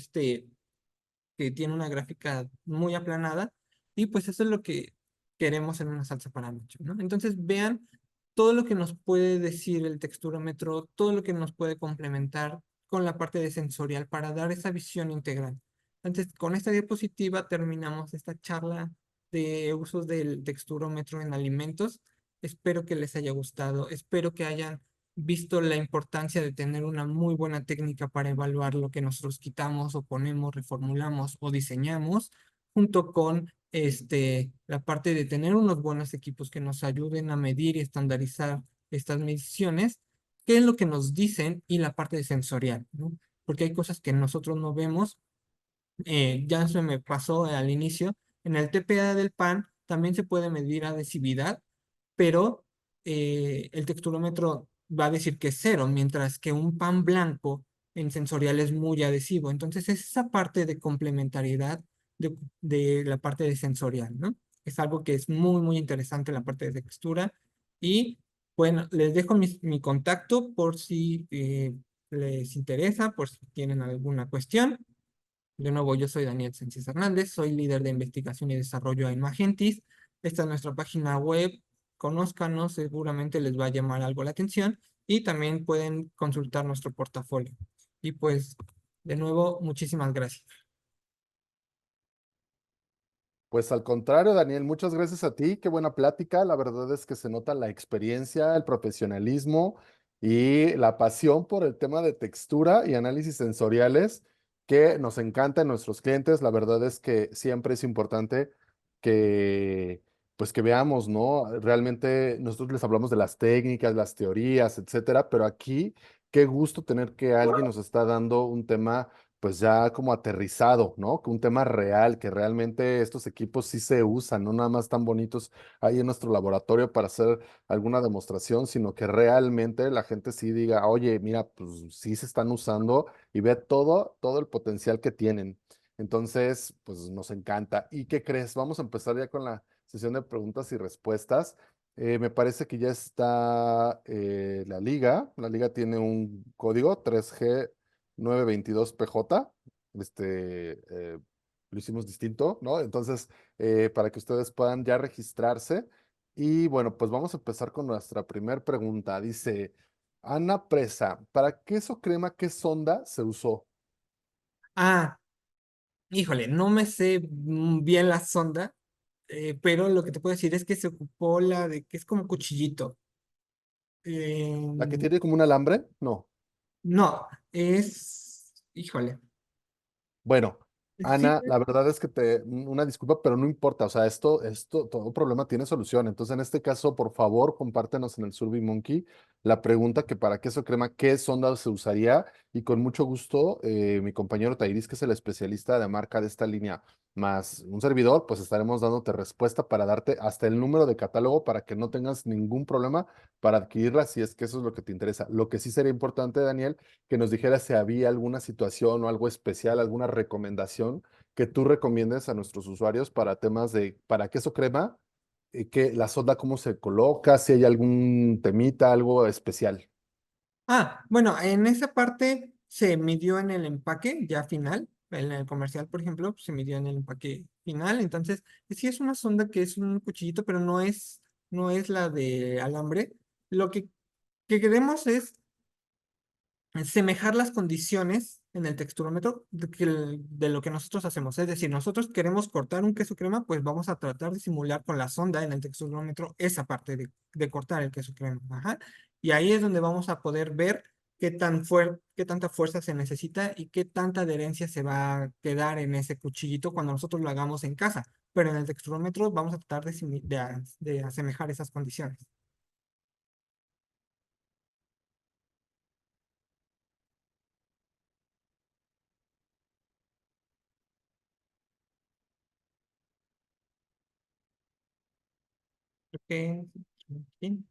S1: que tiene una gráfica muy aplanada y pues eso es lo que queremos en una salsa para nacho, ¿no? Entonces vean todo lo que nos puede decir el texturómetro, todo lo que nos puede complementar con la parte de sensorial para dar esa visión integral. Entonces, con esta diapositiva terminamos esta charla de usos del texturómetro en alimentos. Espero que les haya gustado, espero que hayan visto la importancia de tener una muy buena técnica para evaluar lo que nosotros quitamos o ponemos, reformulamos o diseñamos, junto con la parte de tener unos buenos equipos que nos ayuden a medir y estandarizar estas mediciones, qué es lo que nos dicen y la parte de sensorial, ¿no? Porque hay cosas que nosotros no vemos. Ya se me pasó al inicio, en el TPA del pan también se puede medir adhesividad, pero el texturómetro va a decir que es cero, mientras que un pan blanco en sensorial es muy adhesivo. Entonces es esa parte de complementariedad de la parte de sensorial, ¿no? Es algo que es muy, muy interesante la parte de textura. Y bueno, les dejo mi contacto por si les interesa, por si tienen alguna cuestión. De nuevo, yo soy Daniel Sánchez Hernández, soy líder de investigación y desarrollo en Magentis. Esta es nuestra página web, conózcanos, seguramente les va a llamar algo la atención y también pueden consultar nuestro portafolio. Y pues, de nuevo, muchísimas gracias.
S2: Pues al contrario, Daniel, muchas gracias a ti, qué buena plática. La verdad es que se nota la experiencia, el profesionalismo y la pasión por el tema de textura y análisis sensoriales que nos encanta en nuestros clientes. La verdad es que siempre es importante que, pues que veamos, ¿no? Realmente nosotros les hablamos de las técnicas, las teorías, etcétera, pero aquí qué gusto tener que alguien nos está dando un tema pues ya como aterrizado, ¿no? Que un tema real, que realmente estos equipos sí se usan, no nada más tan bonitos ahí en nuestro laboratorio para hacer alguna demostración, sino que realmente la gente sí diga, oye, mira, pues sí se están usando y ve todo el potencial que tienen. Entonces, pues nos encanta. ¿Y qué crees? Vamos a empezar ya con la sesión de preguntas y respuestas. Me parece que ya está la liga. La liga tiene un código 3G 922PJ, lo hicimos distinto, ¿no? Entonces, para que ustedes puedan ya registrarse. Y bueno, pues vamos a empezar con nuestra primera pregunta. Dice, Ana Presa, ¿para queso crema qué sonda se usó?
S1: Ah, híjole, no me sé bien la sonda, pero lo que te puedo decir es que se ocupó la de que es como cuchillito.
S2: ¿La que
S1: Eh,
S2: tiene como un alambre? No.
S1: no, híjole.
S2: Bueno,
S1: Sí.
S2: Ana, la verdad es que una disculpa, pero no importa, o sea, todo problema tiene solución. Entonces, en este caso, por favor, compártenos en el SurveyMonkey la pregunta que para queso crema, ¿qué sonda se usaría? Y con mucho gusto, mi compañero Tairis, que es el especialista de marca de esta línea, más un servidor, pues estaremos dándote respuesta para darte hasta el número de catálogo para que no tengas ningún problema para adquirirla si es que eso es lo que te interesa. Lo que sí sería importante, Daniel, que nos dijeras si había alguna situación o algo especial, alguna recomendación que tú recomiendes a nuestros usuarios para temas de para queso crema, que la sonda cómo se coloca, si hay algún temita, algo especial.
S1: Bueno, en esa parte se midió en el empaque ya final, en el comercial, por ejemplo, se midió en el empaque final, entonces sí es una sonda que es un cuchillito, pero no es la de alambre. Lo que queremos es semejar las condiciones en el texturómetro de lo que nosotros hacemos. Es decir, nosotros queremos cortar un queso crema, pues vamos a tratar de simular con la sonda en el texturómetro esa parte de cortar el queso crema. Ajá. Y ahí es donde vamos a poder ver qué tan qué tanta fuerza se necesita y qué tanta adherencia se va a quedar en ese cuchillito cuando nosotros lo hagamos en casa. Pero en el texturómetro vamos a tratar de asemejar esas condiciones. Ok, sí.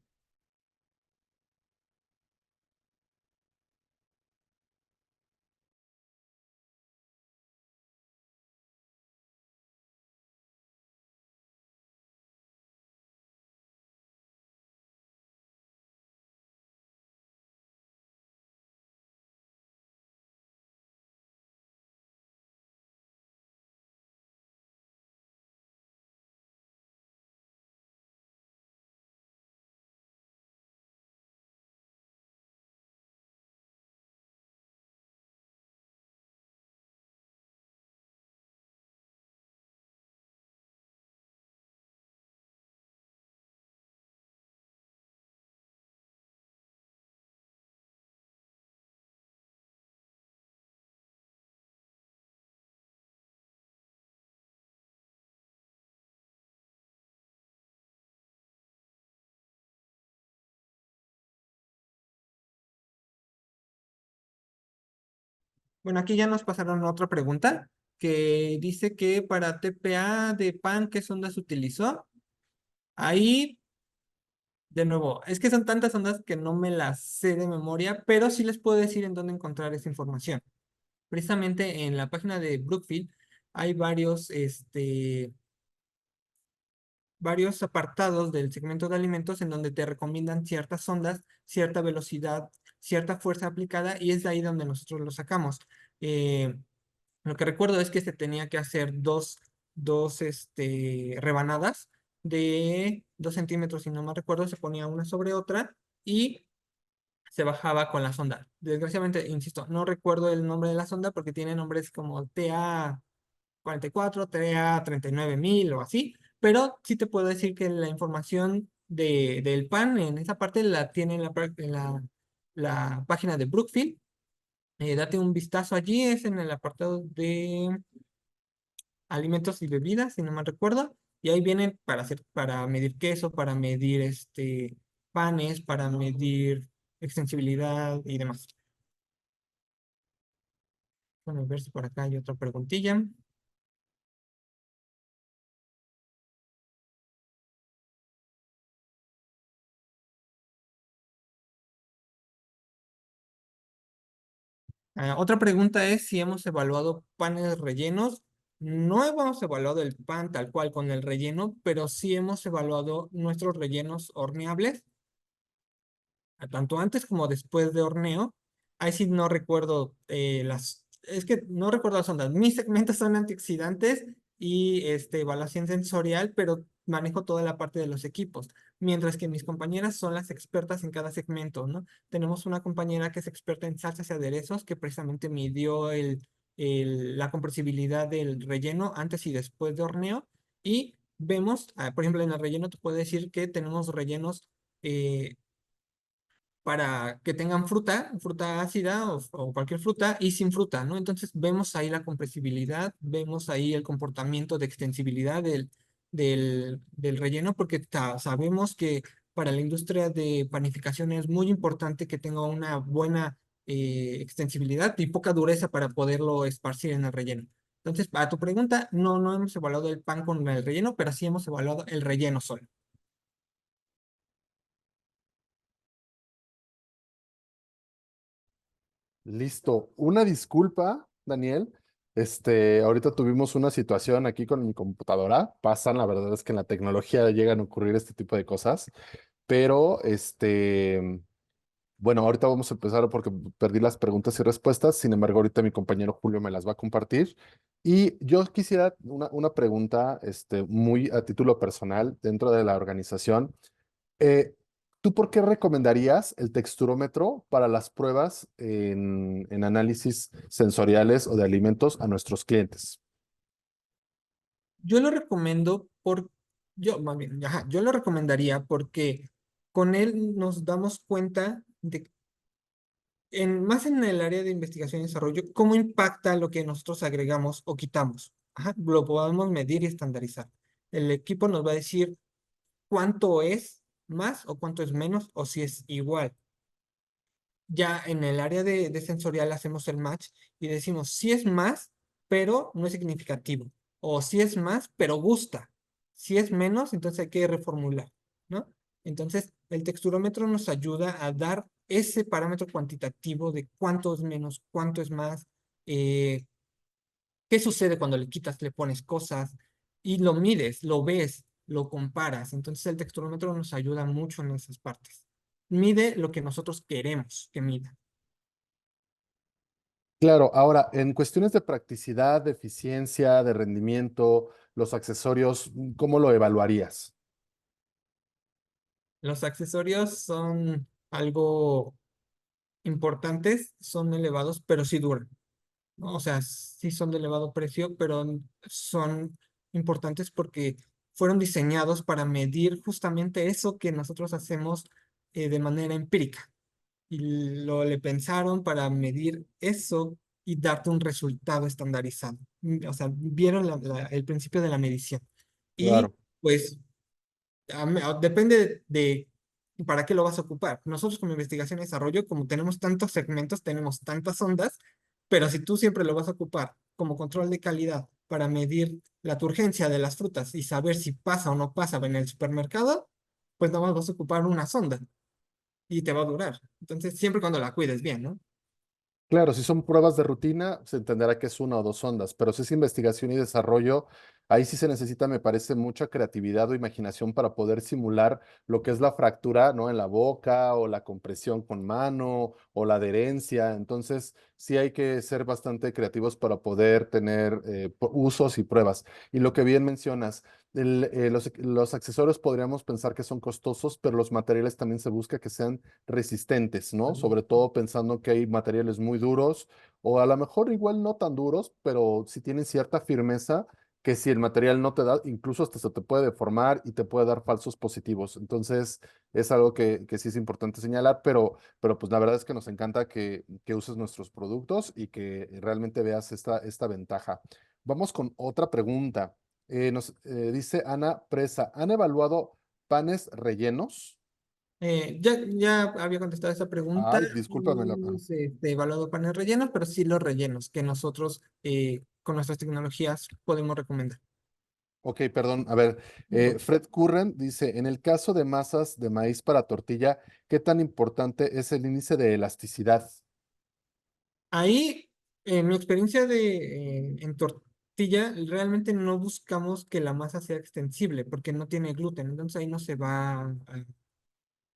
S1: Bueno, aquí ya nos pasaron otra pregunta que dice que para TPA de PAN, ¿qué sondas utilizó? Ahí, de nuevo, es que son tantas ondas que no me las sé de memoria, pero sí les puedo decir en dónde encontrar esa información. Precisamente en la página de Brookfield hay varios apartados del segmento de alimentos en donde te recomiendan ciertas ondas, cierta velocidad, cierta fuerza aplicada, y es de ahí donde nosotros lo sacamos. Eh, lo que recuerdo es que se tenía que hacer dos rebanadas de 2 centímetros, si no me recuerdo, se ponía una sobre otra y se bajaba con la sonda. Desgraciadamente, insisto, no recuerdo el nombre de la sonda porque tiene nombres como TA 44, TA 39000 o así, pero sí te puedo decir que la información del PAN en esa parte la tiene la página de Brookfield. Date un vistazo allí, es en el apartado de alimentos y bebidas, si no mal recuerdo, y ahí vienen para medir queso, para medir panes, para medir extensibilidad y demás. Vamos a ver si por acá hay otra preguntilla. Otra pregunta es si hemos evaluado panes rellenos. No hemos evaluado el pan tal cual con el relleno, pero sí hemos evaluado nuestros rellenos horneables tanto antes como después de horneo. Ahí sí no recuerdo es que no recuerdo las ondas. Mis segmentos son antioxidantes y evaluación sensorial, pero manejo toda la parte de los equipos, mientras que mis compañeras son las expertas en cada segmento, ¿no? Tenemos una compañera que es experta en salsas y aderezos, que precisamente midió la compresibilidad del relleno antes y después de horneo, y vemos, por ejemplo, en el relleno te puedo decir que tenemos rellenos eh, para que tengan fruta, fruta ácida o cualquier fruta y sin fruta, ¿no? Entonces vemos ahí la compresibilidad, vemos ahí el comportamiento de extensibilidad del relleno, porque sabemos que para la industria de panificación es muy importante que tenga una buena extensibilidad y poca dureza para poderlo esparcir en el relleno. Entonces, a tu pregunta, no hemos evaluado el pan con el relleno, pero sí hemos evaluado el relleno solo.
S2: Listo. Una disculpa, Daniel. Ahorita tuvimos una situación aquí con mi computadora. Pasan, la verdad es que en la tecnología llegan a ocurrir este tipo de cosas. Pero, bueno, ahorita vamos a empezar porque perdí las preguntas y respuestas. Sin embargo, ahorita mi compañero Julio me las va a compartir. Y yo quisiera una pregunta, muy a título personal dentro de la organización. Eh, ¿Tú por qué recomendarías el texturómetro para las pruebas en análisis sensoriales o de alimentos a nuestros clientes?
S1: Yo lo recomiendo más bien, ajá, yo lo recomendaría porque con él nos damos cuenta más en el área de investigación y desarrollo, ¿cómo impacta lo que nosotros agregamos o quitamos? Ajá, lo podemos medir y estandarizar. El equipo nos va a decir cuánto es más o cuánto es menos o si es igual. Ya en el área de sensorial hacemos el match y decimos si es más, pero no es significativo. O si es más, pero gusta. Si es menos, entonces hay que reformular, ¿no? Entonces, el texturómetro nos ayuda a dar ese parámetro cuantitativo de cuánto es menos, cuánto es más, eh, qué sucede cuando le quitas, le pones cosas y lo mides, lo ves, lo comparas. Entonces, el texturómetro nos ayuda mucho en esas partes. Mide lo que nosotros queremos que mida.
S2: Claro, ahora, en cuestiones de practicidad, de eficiencia, de rendimiento, los accesorios, ¿cómo lo evaluarías?
S1: Los accesorios son algo importantes, son elevados, pero sí duran, ¿no? O sea, sí son de elevado precio, pero son importantes porque fueron diseñados para medir justamente eso que nosotros hacemos de manera empírica. Y le pensaron para medir eso y darte un resultado estandarizado. O sea, vieron el principio de la medición. Y
S2: Claro.
S1: pues depende de para qué lo vas a ocupar. Nosotros como investigación y desarrollo, como tenemos tantos segmentos, tenemos tantas ondas, pero si tú siempre lo vas a ocupar como control de calidad para medir la turgencia de las frutas y saber si pasa o no pasa en el supermercado, pues nada más vas a ocupar una sonda y te va a durar. Entonces, siempre cuando la cuides bien, ¿no?
S2: Claro, si son pruebas de rutina, se entenderá que es una o dos ondas, pero si es investigación y desarrollo, ahí sí se necesita, me parece, mucha creatividad o imaginación para poder simular lo que es la fractura, ¿no? En la boca o la compresión con mano o la adherencia. Entonces, sí hay que ser bastante creativos para poder tener usos y pruebas. Y lo que bien mencionas, los accesorios podríamos pensar que son costosos, pero los materiales también se busca que sean resistentes, ¿no? Sobre todo pensando que hay materiales muy duros o a lo mejor igual no tan duros, pero si tienen cierta firmeza que si el material no te da, incluso hasta se te puede deformar y te puede dar falsos positivos. Entonces, es algo que sí es importante señalar, pero pues la verdad es que nos encanta que uses nuestros productos y que realmente veas esta ventaja. Vamos con otra pregunta. Dice Ana Presa, ¿han evaluado panes rellenos?
S1: Ya había contestado esa pregunta.
S2: Ay, discúlpame.
S1: No hemos evaluado panes rellenos, pero sí los rellenos que nosotros con nuestras tecnologías podemos recomendar.
S2: Ok, perdón. A ver, Fred Curran dice, en el caso de masas de maíz para tortilla, ¿qué tan importante es el índice de elasticidad?
S1: Ahí, en mi experiencia en tortilla, realmente no buscamos que la masa sea extensible porque no tiene gluten, entonces ahí no se va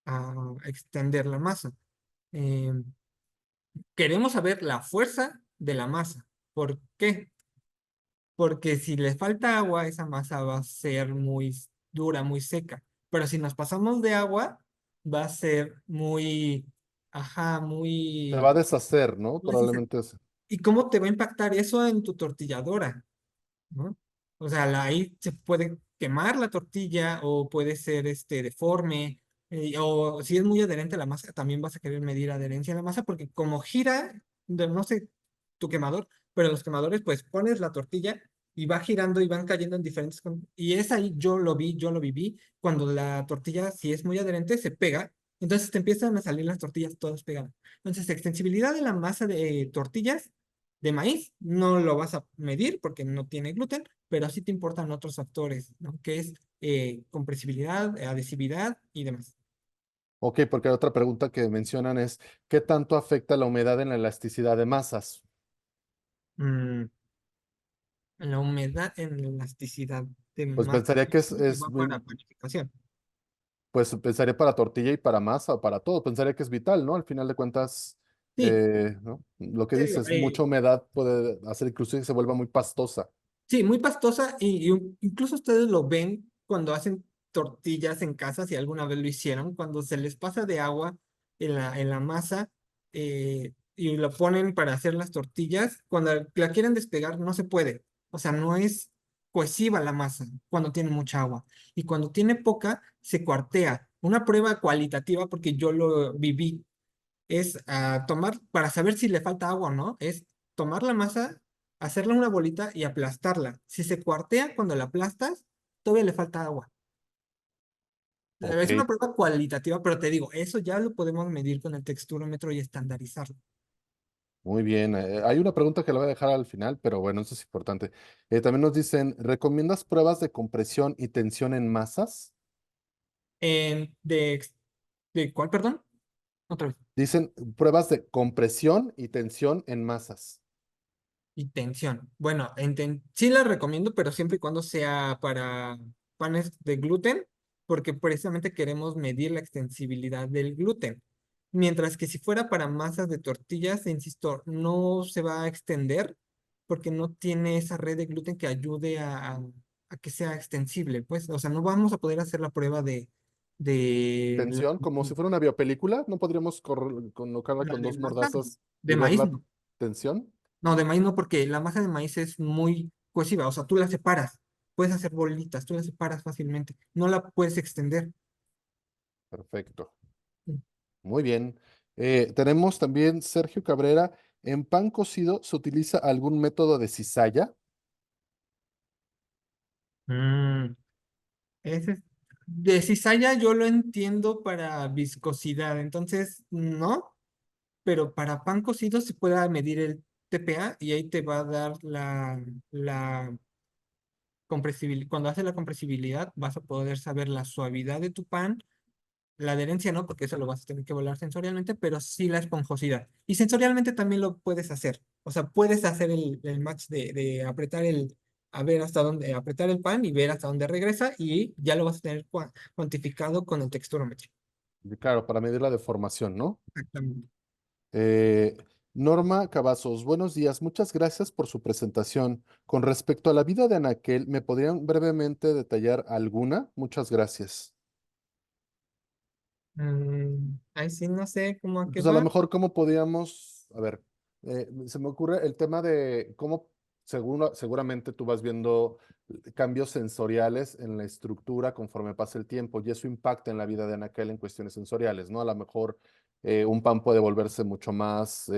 S1: a extender la masa. Eh, Queremos saber la fuerza de la masa. ¿Por qué? Porque si le falta agua, esa masa va a ser muy dura, muy seca. Pero si nos pasamos de agua, va a ser muy, ajá,
S2: Se va a
S1: muy...
S2: deshacer, ¿no? Probablemente es.
S1: ¿Y cómo te va a impactar eso en tu tortilladora? ¿No? O sea, ahí se puede quemar la tortilla o puede ser deforme. O si es muy adherente a la masa, también vas a querer medir adherencia a la masa porque como gira, no sé tu quemador, pero los quemadores pues pones la tortilla y va girando y van cayendo en diferentes... Y es ahí, yo lo vi, yo lo viví, cuando la tortilla, si es muy adherente, se pega, entonces te empiezan a salir las tortillas todas pegadas. Entonces, extensibilidad de la masa de tortillas de maíz no lo vas a medir porque no tiene gluten, pero sí te importan otros factores, ¿no? Que es compresibilidad, adhesividad y demás.
S2: Ok, porque otra pregunta que mencionan es, ¿qué tanto afecta la humedad en la elasticidad de masas?
S1: Mm, la humedad en la elasticidad de
S2: Pues
S1: masa
S2: pensaría que
S1: que va para panificación.
S2: pues pensaría para tortilla y para masa, para todo, pensaría que es vital, ¿no? Al final de cuentas,
S1: Sí,
S2: ¿no? Lo que
S1: te digo,
S2: dices, mucha humedad puede hacer incluso que se vuelva muy pastosa.
S1: sí, muy pastosa y incluso ustedes lo ven cuando hacen tortillas en casa, si alguna vez lo hicieron, cuando se les pasa de agua en la masa y lo ponen para hacer las tortillas, cuando la quieren despegar no se puede. O sea, no es cohesiva la masa cuando tiene mucha agua. Y cuando tiene poca, se cuartea. Una prueba cualitativa, porque yo lo viví es tomar, para saber si le falta agua o no, es tomar la masa, hacerla una bolita y aplastarla. Si se cuartea cuando la aplastas, todavía le falta agua.
S2: Ok,
S1: Es una prueba cualitativa, pero te digo, eso ya lo podemos medir con el texturómetro y estandarizarlo.
S2: muy bien. Hay una pregunta que la voy a dejar al final, pero bueno, eso es importante. También nos dicen, ¿recomiendas pruebas de compresión y tensión en masas?
S1: En, ¿de cuál, perdón? Otra vez.
S2: Dicen pruebas de compresión y tensión en masas.
S1: Y tensión. Bueno, sí la recomiendo, pero siempre y cuando sea para panes de gluten, porque precisamente queremos medir la extensibilidad del gluten. Mientras que si fuera para masas de tortillas, insisto, no se va a extender porque no tiene esa red de gluten que ayude a que sea extensible. Pues, o sea, no vamos a poder hacer la prueba de
S2: Tensión, como si fuera una biopelícula, ¿no podríamos colocarla
S1: la
S2: con
S1: de
S2: dos
S1: masa,
S2: mordazas y
S1: de
S2: ver
S1: maíz,
S2: la
S1: no.
S2: tensión?
S1: No, de maíz no, porque la masa de maíz es muy cohesiva, o sea, tú la separas, puedes hacer bolitas, tú la separas fácilmente, no la puedes extender.
S2: Perfecto. Muy bien. Tenemos también Sergio Cabrera. ¿En pan cocido se utiliza algún método de cizalla?
S1: Mm, de cizalla yo lo entiendo para viscosidad, entonces no, pero para pan cocido se puede medir el TPA y ahí te va a dar la compresibilidad. Cuando hace la compresibilidad vas a poder saber la suavidad de tu pan. La adherencia no, porque eso lo vas a tener que volar sensorialmente, pero sí la esponjosidad. Y sensorialmente también lo puedes hacer. O sea, puedes hacer el match de apretar a ver hasta dónde, apretar el pan y ver hasta dónde regresa y ya lo vas a tener cuantificado con el texturómetro.
S2: Y claro, para medir la deformación, ¿no?
S1: Exactamente.
S2: Eh, Norma Cavazos, buenos días. Muchas gracias por su presentación. Con respecto a la vida de Anaquel, ¿me podrían brevemente detallar alguna? Muchas gracias.
S1: Ahí sí, no sé cómo a qué
S2: Pues a lo
S1: va.
S2: mejor, ¿cómo podíamos, a ver, se me ocurre el tema de cómo seguramente tú vas viendo cambios sensoriales en la estructura conforme pasa el tiempo y eso impacta en la vida de Anaquel en cuestiones sensoriales, ¿no? A lo mejor un pan puede volverse mucho más,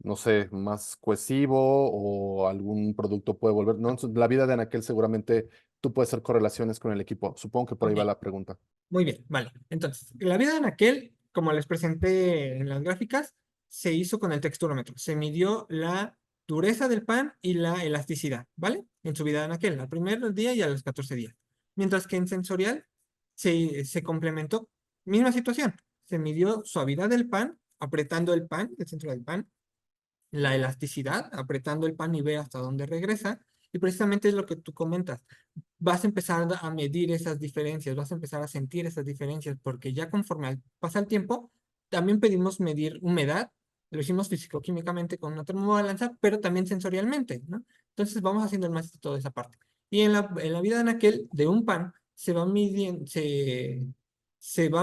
S2: no sé, más cohesivo o algún producto puede volver, ¿no? Entonces, la vida de Anaquel seguramente tú puedes hacer correlaciones con el equipo. Supongo que por ahí
S1: Ok.
S2: va la pregunta.
S1: Muy bien, vale. Entonces, la vida de Anaquel, como les presenté en las gráficas, se hizo con el texturómetro. Se midió la dureza del pan y la elasticidad, ¿vale? En su vida de Anaquel, al primer día y a los 14 días. Mientras que en sensorial se complementó. Misma situación. Se midió suavidad del pan, apretando el pan, el centro del pan, la elasticidad, apretando el pan y ver hasta dónde regresa. Y precisamente es lo que tú comentas, vas a empezar a medir esas diferencias, vas a empezar a sentir esas diferencias, porque ya conforme pasa el tiempo, también pedimos medir humedad, lo hicimos físico-químicamente con una termobalanza, pero también sensorialmente, ¿no? Entonces vamos haciendo el más de toda esa parte. Y en la vida de aquel, de un pan, se va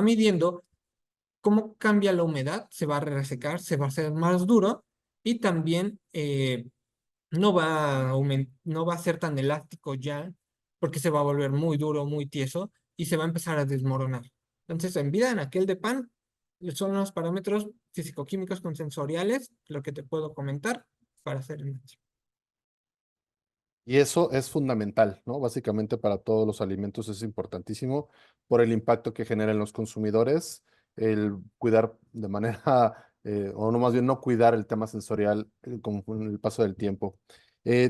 S1: midiendo cómo cambia la humedad, se va a resecar, se va a hacer más duro y también no va a ser tan elástico ya, porque se va a volver muy duro, muy tieso y se va a empezar a desmoronar. Entonces, en vida en aquel de pan, son los parámetros físico-químicos con sensoriales, lo que te puedo comentar para hacer el match.
S2: Y eso es fundamental, ¿no? Básicamente para todos los alimentos es importantísimo por el impacto que genera en los consumidores, el cuidar de manera, o no más bien no cuidar el tema sensorial con el paso del tiempo.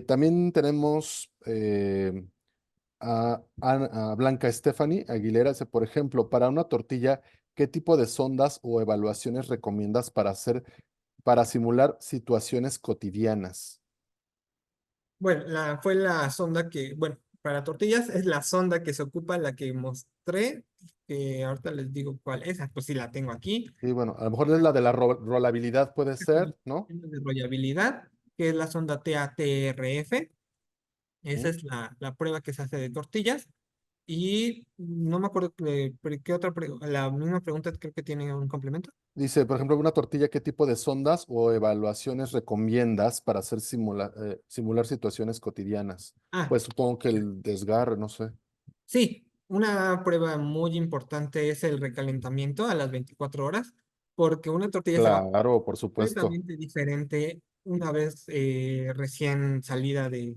S2: También tenemos a Blanca Stephanie Aguilera, dice, por ejemplo, para una tortilla, ¿qué tipo de sondas o evaluaciones recomiendas para hacer, para simular situaciones cotidianas?
S1: Bueno, fue la sonda bueno, para tortillas es la sonda que se ocupa, la que mostré, que ahorita les digo cuál es, pues sí la tengo aquí.
S2: Sí, bueno, a lo mejor es la de la rolabilidad, puede ser, ¿no?
S1: De rolabilidad, que es la sonda TATRF. Esa
S2: ¿Mm?
S1: es la prueba que se hace de tortillas. Y no me acuerdo qué otra, la misma pregunta creo que tiene un complemento.
S2: Dice, por ejemplo, una tortilla, ¿qué tipo de sondas o evaluaciones recomiendas para hacer simular situaciones cotidianas?
S1: Ah,
S2: Pues supongo que el desgarre, no sé.
S1: sí, una prueba muy importante es el recalentamiento a las 24 horas. porque una tortilla se va
S2: Claro, por supuesto.
S1: completamente diferente una vez recién salida de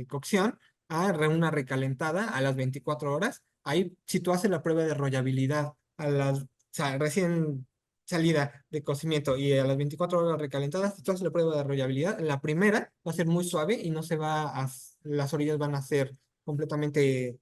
S1: cocción una recalentada a las 24 horas. Ahí, si tú haces la prueba de arrollabilidad recién salida de cocimiento y a las 24 horas recalentadas, si tú haces la prueba de arrollabilidad, la primera va a ser muy suave y no se va las orillas van a ser completamente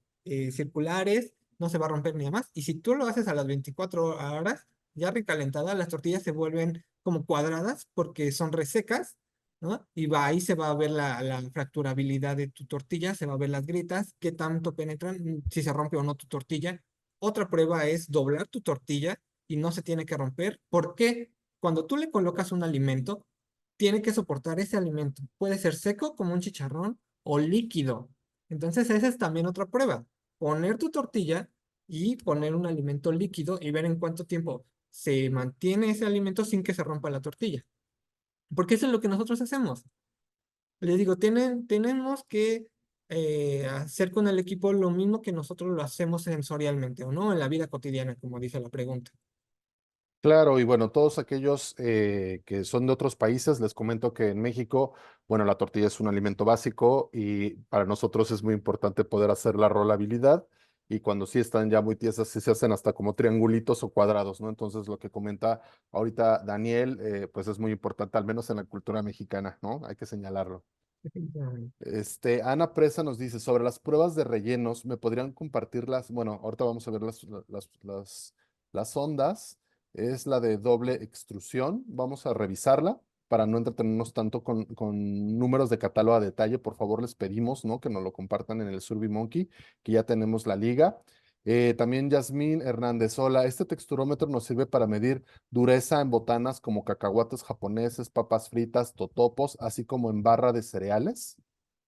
S1: circulares, no se va a romper ni demás. Y si tú lo haces a las 24 horas, ya recalentadas, las tortillas se vuelven como cuadradas porque son resecas, ¿no? Y ahí se va a ver la fracturabilidad de tu tortilla, se va a ver las grietas, qué tanto penetran, si se rompe o no tu tortilla. Otra prueba es doblar tu tortilla y no se tiene que romper, porque cuando tú le colocas un alimento, tiene que soportar ese alimento. Puede ser seco como un chicharrón o líquido. Entonces esa es también otra prueba. Poner tu tortilla y poner un alimento líquido y ver en cuánto tiempo se mantiene ese alimento sin que se rompa la tortilla. Porque eso es lo que nosotros hacemos. Les digo, tenemos que hacer con el equipo lo mismo que nosotros lo hacemos sensorialmente, ¿o no? En la vida cotidiana, como dice la pregunta.
S2: Claro, y bueno, todos aquellos que son de otros países, les comento que en México, bueno, la tortilla es un alimento básico y para nosotros es muy importante poder hacer la rolabilidad y cuando sí están ya muy tiesas, sí se hacen hasta como triangulitos o cuadrados, ¿no? Entonces, lo que comenta ahorita Daniel, pues es muy importante, al menos en la cultura mexicana, ¿no? Hay que señalarlo. Ana Presa nos dice, sobre las pruebas de rellenos, ¿me podrían compartirlas? Bueno, ahorita vamos a ver las ondas. Es la de doble extrusión. Vamos a revisarla para no entretenernos tanto con números de catálogo a detalle. Por favor, les pedimos, ¿no? Que nos lo compartan en el SurveyMonkey, que ya tenemos la liga. También Yasmín Hernández, hola, este texturómetro nos sirve para medir dureza en botanas como cacahuates japoneses, papas fritas, totopos, así como en barra de cereales.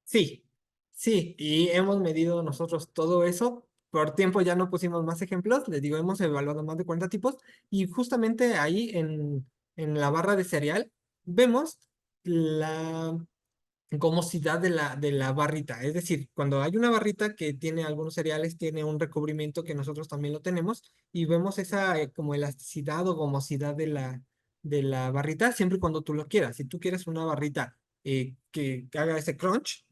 S1: Sí, sí, y hemos medido nosotros todo eso. Por tiempo ya no pusimos más ejemplos, les digo, hemos evaluado más de 40 tipos y justamente ahí en la barra de cereal vemos la gomosidad de la barrita. Es decir, cuando hay una barrita que tiene algunos cereales, tiene un recubrimiento que nosotros también lo tenemos y vemos esa como elasticidad o gomosidad de la barrita siempre y cuando tú lo quieras. Si tú quieres una barrita que haga ese crunch,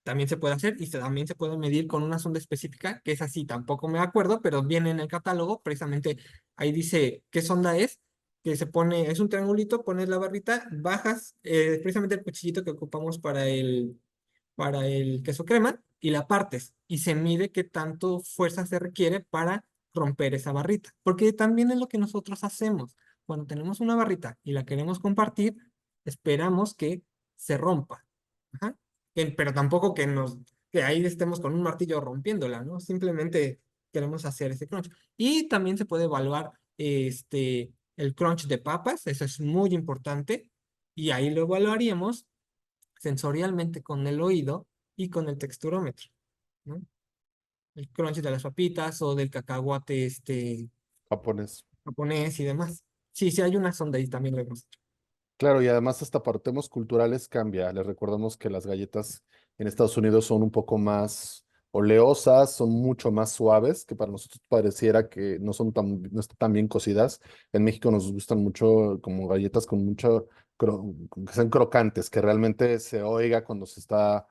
S1: también se puede hacer y también se puede medir con una sonda específica, que es así, tampoco me acuerdo, pero viene en el catálogo, precisamente ahí dice qué sonda es, que se pone, es un triangulito, pones la barrita, bajas precisamente el cuchillito que ocupamos para el queso crema y la partes y se mide qué tanto fuerza se requiere para romper esa barrita, porque también es lo que nosotros hacemos. Cuando tenemos una barrita y la queremos compartir, esperamos que se rompa. Ajá. Pero tampoco que ahí estemos con un martillo rompiéndola, ¿no? Simplemente queremos hacer ese crunch. Y también se puede evaluar el crunch de papas, eso es muy importante, y ahí lo evaluaríamos sensorialmente con el oído y con el texturómetro, ¿no? El crunch de las papitas o del cacahuate
S2: Japonés.
S1: japonés y demás. Sí, sí, hay una sonda ahí también lo hemos hecho.
S2: Claro, y además hasta para temas culturales cambia. Les recordamos que las galletas en Estados Unidos son un poco más oleosas, son mucho más suaves, que para nosotros pareciera que no están tan bien cocidas. En México nos gustan mucho como galletas con que sean crocantes, que realmente se oiga cuando se está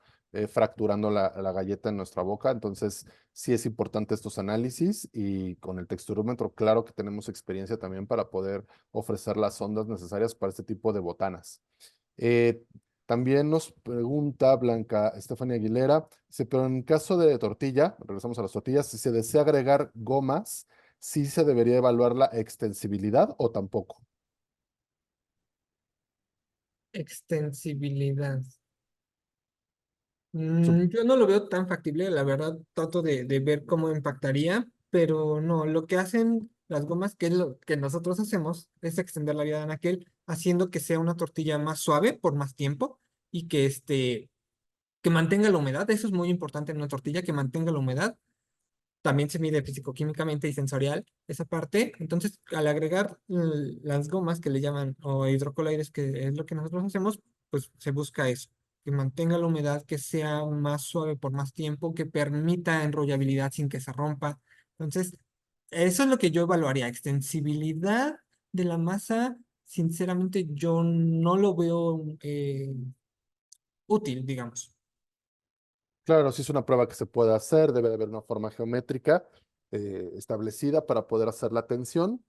S2: fracturando la galleta en nuestra boca. Entonces, sí es importante estos análisis y con el texturómetro, claro que tenemos experiencia también para poder ofrecer las ondas necesarias para este tipo de botanas. Eh, También nos pregunta Blanca Estefania Aguilera, dice, pero en caso de tortilla, regresamos a las tortillas, si se desea agregar gomas, ¿sí se debería evaluar la extensibilidad o tampoco?
S1: Extensibilidad.
S2: Sup-
S1: Yo no lo veo tan factible, la verdad, trato de ver cómo impactaría, pero no, lo que hacen las gomas, que es lo que nosotros hacemos, es extender la vida de anaquel, haciendo que sea una tortilla más suave por más tiempo y que mantenga la humedad. Eso es muy importante en una tortilla, que mantenga la humedad. También se mide físico-químicamente y sensorial esa parte. Entonces, al agregar las gomas que le llaman o hidrocoloides, que es lo que nosotros hacemos, pues se busca eso, que mantenga la humedad, que sea más suave por más tiempo, que permita enrollabilidad sin que se rompa. Entonces, eso es lo que yo evaluaría. Extensibilidad, de la masa, sinceramente, yo no lo veo útil, digamos.
S2: Claro, si es una prueba que se puede hacer, debe de haber una forma geométrica establecida para poder hacer la tensión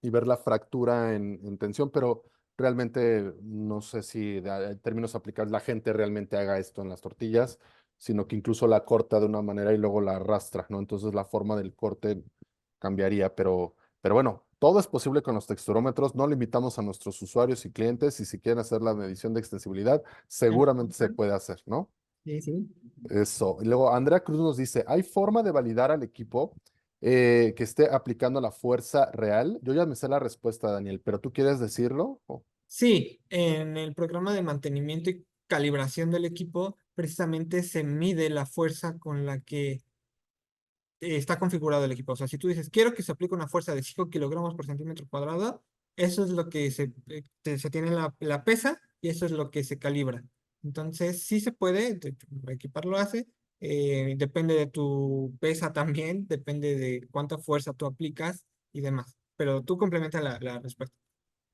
S2: y ver la fractura en tensión, pero realmente no sé si en términos aplicables la gente realmente haga esto en las tortillas, sino que incluso la corta de una manera y luego la arrastra, ¿no? Entonces la forma del corte cambiaría, pero bueno, todo es posible con los texturómetros, no limitamos a nuestros usuarios y clientes y si quieren hacer la medición de extensibilidad, seguramente se puede hacer, ¿no?
S1: Sí, sí.
S2: Eso. Y luego Andrea Cruz nos dice, ¿hay forma de validar al equipo que esté aplicando la fuerza real? Yo ya me sé la respuesta, Daniel, pero ¿tú quieres decirlo?
S1: Sí, en el programa de mantenimiento y calibración del equipo, precisamente se mide la fuerza con la que está configurado el equipo. O sea, si tú dices, quiero que se aplique una fuerza de 5 kilogramos por centímetro cuadrado, eso es lo que se tiene en la pesa y eso es lo que se calibra. Entonces, sí se puede, equipar lo hace, depende de tu pesa también, depende de cuánta fuerza tú aplicas y demás. Pero tú complementa la respuesta.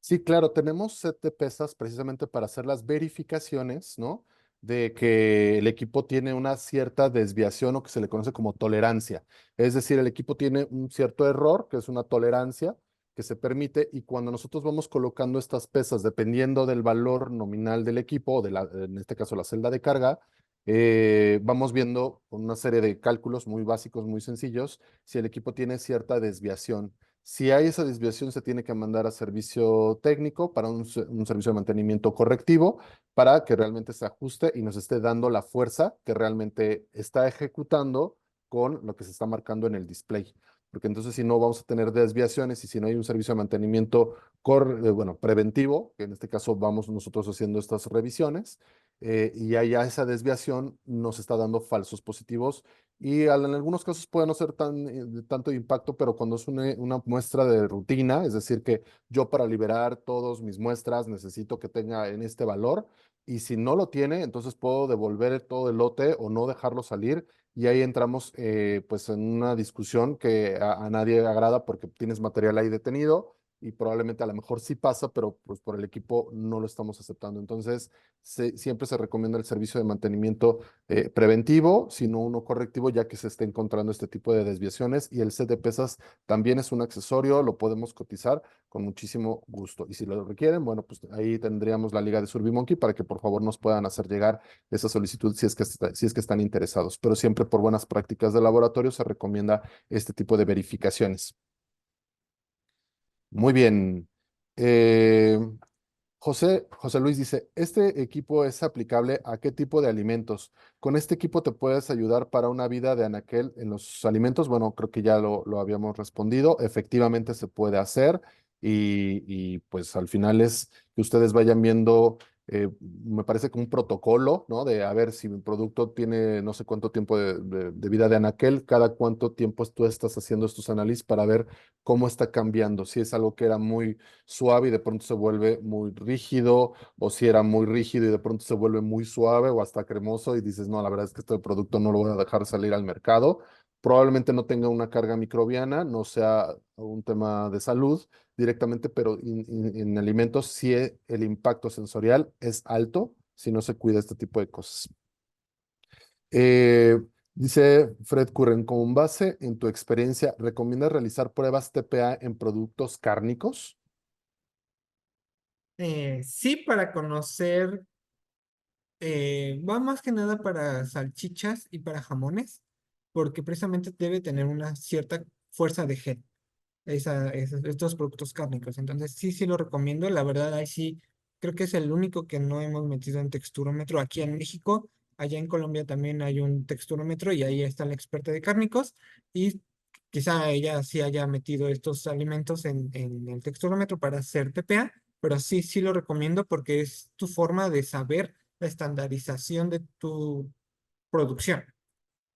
S2: Sí, claro, tenemos set de pesas precisamente para hacer las verificaciones, ¿no? De que el equipo tiene una cierta desviación o que se le conoce como tolerancia. Es decir, el equipo tiene un cierto error, que es una tolerancia que se permite, y cuando nosotros vamos colocando estas pesas, dependiendo del valor nominal del equipo, o de en este caso la celda de carga, vamos viendo con una serie de cálculos muy básicos, muy sencillos, si el equipo tiene cierta desviación. Si hay esa desviación, se tiene que mandar a servicio técnico para un servicio de mantenimiento correctivo para que realmente se ajuste y nos esté dando la fuerza que realmente está ejecutando con lo que se está marcando en el display. Porque entonces si no vamos a tener desviaciones y si no hay un servicio de mantenimiento bueno, preventivo, que en este caso vamos nosotros haciendo estas revisiones, y haya esa desviación, nos está dando falsos positivos y en algunos casos puede no ser de tanto impacto, pero cuando es una muestra de rutina, es decir, que yo para liberar todas mis muestras necesito que tenga en este valor, y si no lo tiene, entonces puedo devolver todo el lote o no dejarlo salir, y ahí entramos pues en una discusión que a nadie agrada porque tienes material ahí detenido. Y probablemente a lo mejor sí pasa, pero pues por el equipo no lo estamos aceptando. Entonces, siempre se recomienda el servicio de mantenimiento preventivo, sino uno correctivo, ya que se está encontrando este tipo de desviaciones. Y el set de pesas también es un accesorio, lo podemos cotizar con muchísimo gusto. Y si lo requieren, bueno, pues ahí tendríamos la liga de SurveyMonkey para que por favor nos puedan hacer llegar esa solicitud si es que están interesados. Pero siempre por buenas prácticas de laboratorio se recomienda este tipo de verificaciones. Muy bien. Eh, José Luis dice, ¿este equipo es aplicable a qué tipo de alimentos? ¿Con este equipo te puedes ayudar para una vida de anaquel en los alimentos? Bueno, creo que ya lo habíamos respondido. Efectivamente se puede hacer y pues al final es que ustedes vayan viendo, me parece que un protocolo, ¿no? De a ver si mi producto tiene no sé cuánto tiempo de vida de anaquel, cada cuánto tiempo tú estás haciendo estos análisis para ver cómo está cambiando. Si es algo que era muy suave y de pronto se vuelve muy rígido, o si era muy rígido y de pronto se vuelve muy suave o hasta cremoso y dices, no, la verdad es que este producto no lo voy a dejar salir al mercado. Probablemente no tenga una carga microbiana, no sea un tema de salud directamente, pero en alimentos sí el impacto sensorial es alto si no se cuida este tipo de cosas. Eh, Dice Fred Curren, con base en tu experiencia, ¿recomiendas realizar pruebas TPA en productos cárnicos?
S1: Sí, para conocer, va más que nada para salchichas y para jamones, porque precisamente debe tener una cierta fuerza de head, estos productos cárnicos. Entonces, sí, sí lo recomiendo. La verdad, ahí sí, creo que es el único que no hemos metido en texturómetro aquí en México. Allá en Colombia también hay un texturómetro y ahí está la experta de cárnicos. Y quizá ella sí haya metido estos alimentos en el texturómetro para hacer TPA, pero sí, sí lo recomiendo porque es tu forma de saber la estandarización de tu producción.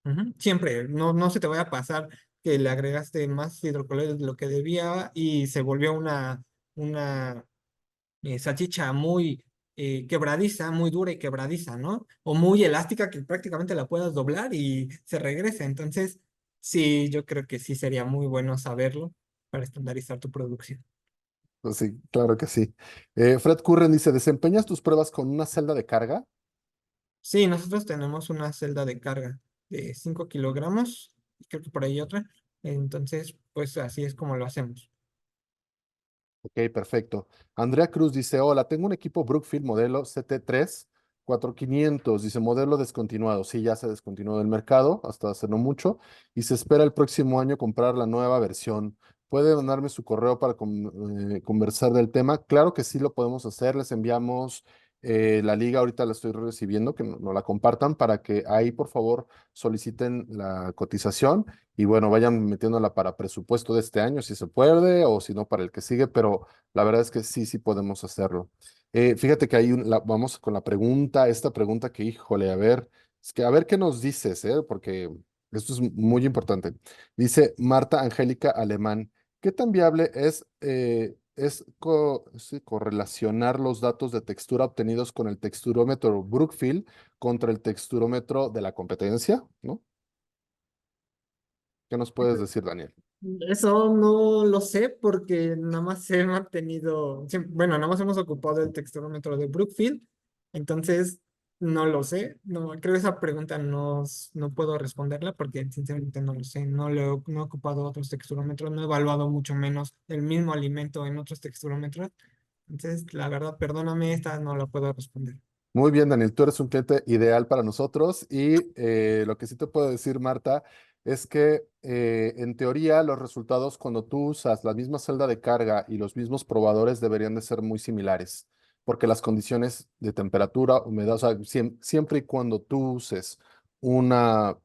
S1: Ujú. Siempre, no se te vaya a pasar que le agregaste más hidrocolores de lo que debía y se volvió una salchicha muy quebradiza, muy dura y quebradiza, ¿no? O muy elástica que prácticamente la puedas doblar y se regresa. Entonces, sí, yo creo que sí sería muy bueno saberlo para estandarizar tu producción.
S2: Pues sí, claro que sí. Fred Curren dice, ¿desempeñas tus pruebas con una celda de carga?
S1: Sí, nosotros tenemos una celda de carga de 5 kilogramos, y creo que por ahí otra. Entonces, pues así es como lo hacemos.
S2: Ok, perfecto. Andrea Cruz dice, hola, tengo un equipo Brookfield modelo CT3 4500, dice modelo descontinuado. Sí, ya se descontinuó del mercado hasta hace no mucho y se espera el próximo año comprar la nueva versión. ¿Puede mandarme su correo para conversar del tema? Claro que sí lo podemos hacer. Les enviamos la liga, ahorita la estoy recibiendo, que no la compartan para que ahí por favor soliciten la cotización y bueno, vayan metiéndola para presupuesto de este año si se puede o si no para el que sigue, pero la verdad es que sí, sí podemos hacerlo. Fíjate que vamos con la pregunta, esta pregunta que, híjole, a ver, es que a ver qué nos dices, porque esto es muy importante. Dice Marta Angélica Alemán, ¿qué tan viable es correlacionar los datos de textura obtenidos con el texturómetro Brookfield contra el texturómetro de la competencia? ¿No? ¿Qué nos puedes decir, Daniel?
S1: Eso no lo sé porque nada más he mantenido, bueno, nada más hemos ocupado el textómetro de Brookfield, entonces no lo sé, no, creo que esa pregunta no puedo responderla porque sinceramente no lo sé, no he ocupado otros texturómetros, no he evaluado mucho menos el mismo alimento en otros texturómetros, entonces la verdad, perdóname, esta no la puedo responder.
S2: Muy bien, Daniel, tú eres un cliente ideal para nosotros y lo que sí te puedo decir, Marta, es que en teoría los resultados cuando tú usas la misma celda de carga y los mismos probadores deberían de ser muy similares, porque las condiciones de temperatura, humedad, o sea, siempre y cuando tú uses una,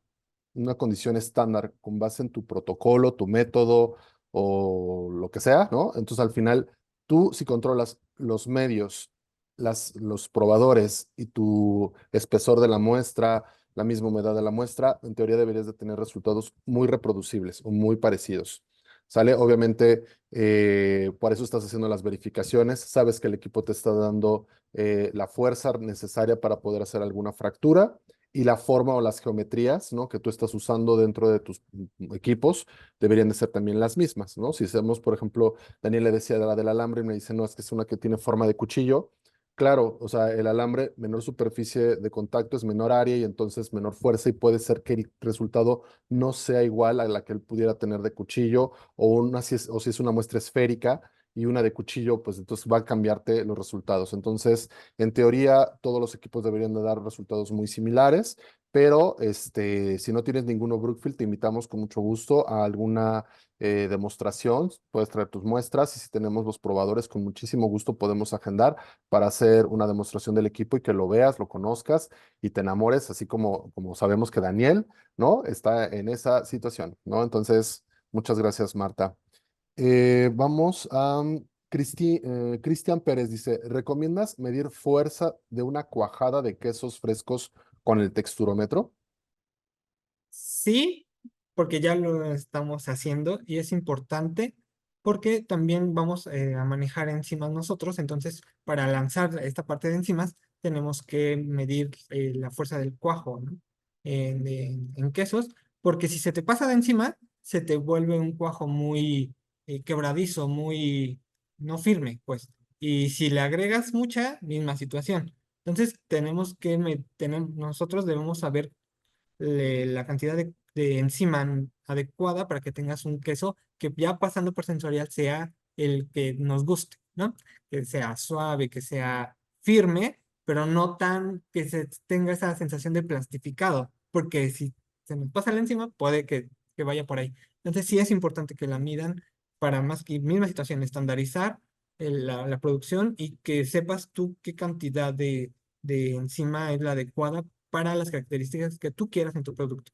S2: una condición estándar con base en tu protocolo, tu método o lo que sea, ¿no? Entonces al final tú si controlas los medios los probadores y tu espesor de la muestra, la misma humedad de la muestra, en teoría deberías de tener resultados muy reproducibles o muy parecidos. ¿Sale? Obviamente, por eso estás haciendo las verificaciones. Sabes que el equipo te está dando la fuerza necesaria para poder hacer alguna fractura y la forma o las geometrías, ¿no? Que tú estás usando dentro de tus equipos deberían de ser también las mismas, ¿no? Si hacemos, por ejemplo, Daniel le decía de la del alambre y me dice, no, es que es una que tiene forma de cuchillo. Claro, o sea, el alambre, menor superficie de contacto es menor área y entonces menor fuerza y puede ser que el resultado no sea igual a la que él pudiera tener de cuchillo o si es una muestra esférica y una de cuchillo, pues entonces va a cambiarte los resultados. Entonces, en teoría, todos los equipos deberían de dar resultados muy similares, pero si no tienes ninguno Brookfield, te invitamos con mucho gusto a alguna demostración. Puedes traer tus muestras y si tenemos los probadores, con muchísimo gusto podemos agendar para hacer una demostración del equipo y que lo veas, lo conozcas y te enamores, así como sabemos que Daniel, ¿no? Está en esa situación, ¿no? Entonces, muchas gracias, Marta. Vamos a Cristian Pérez dice, ¿recomiendas medir fuerza de una cuajada de quesos frescos con el texturómetro?
S1: Sí, porque ya lo estamos haciendo y es importante porque también vamos a manejar enzimas nosotros, entonces para lanzar esta parte de enzimas tenemos que medir la fuerza del cuajo, ¿no? En quesos, porque si se te pasa de encima, se te vuelve un cuajo muy quebradizo, muy no firme, pues. Y si le agregas mucha, misma situación. Entonces nosotros debemos saber la cantidad de enzima adecuada para que tengas un queso que ya pasando por sensorial sea el que nos guste, ¿no? Que sea suave, que sea firme, pero no tan que se tenga esa sensación de plastificado, porque si se nos pasa la enzima, puede que vaya por ahí. Entonces sí es importante que la midan para más que misma situación, estandarizar la producción y que sepas tú qué cantidad de enzima es la adecuada para las características que tú quieras en tu producto.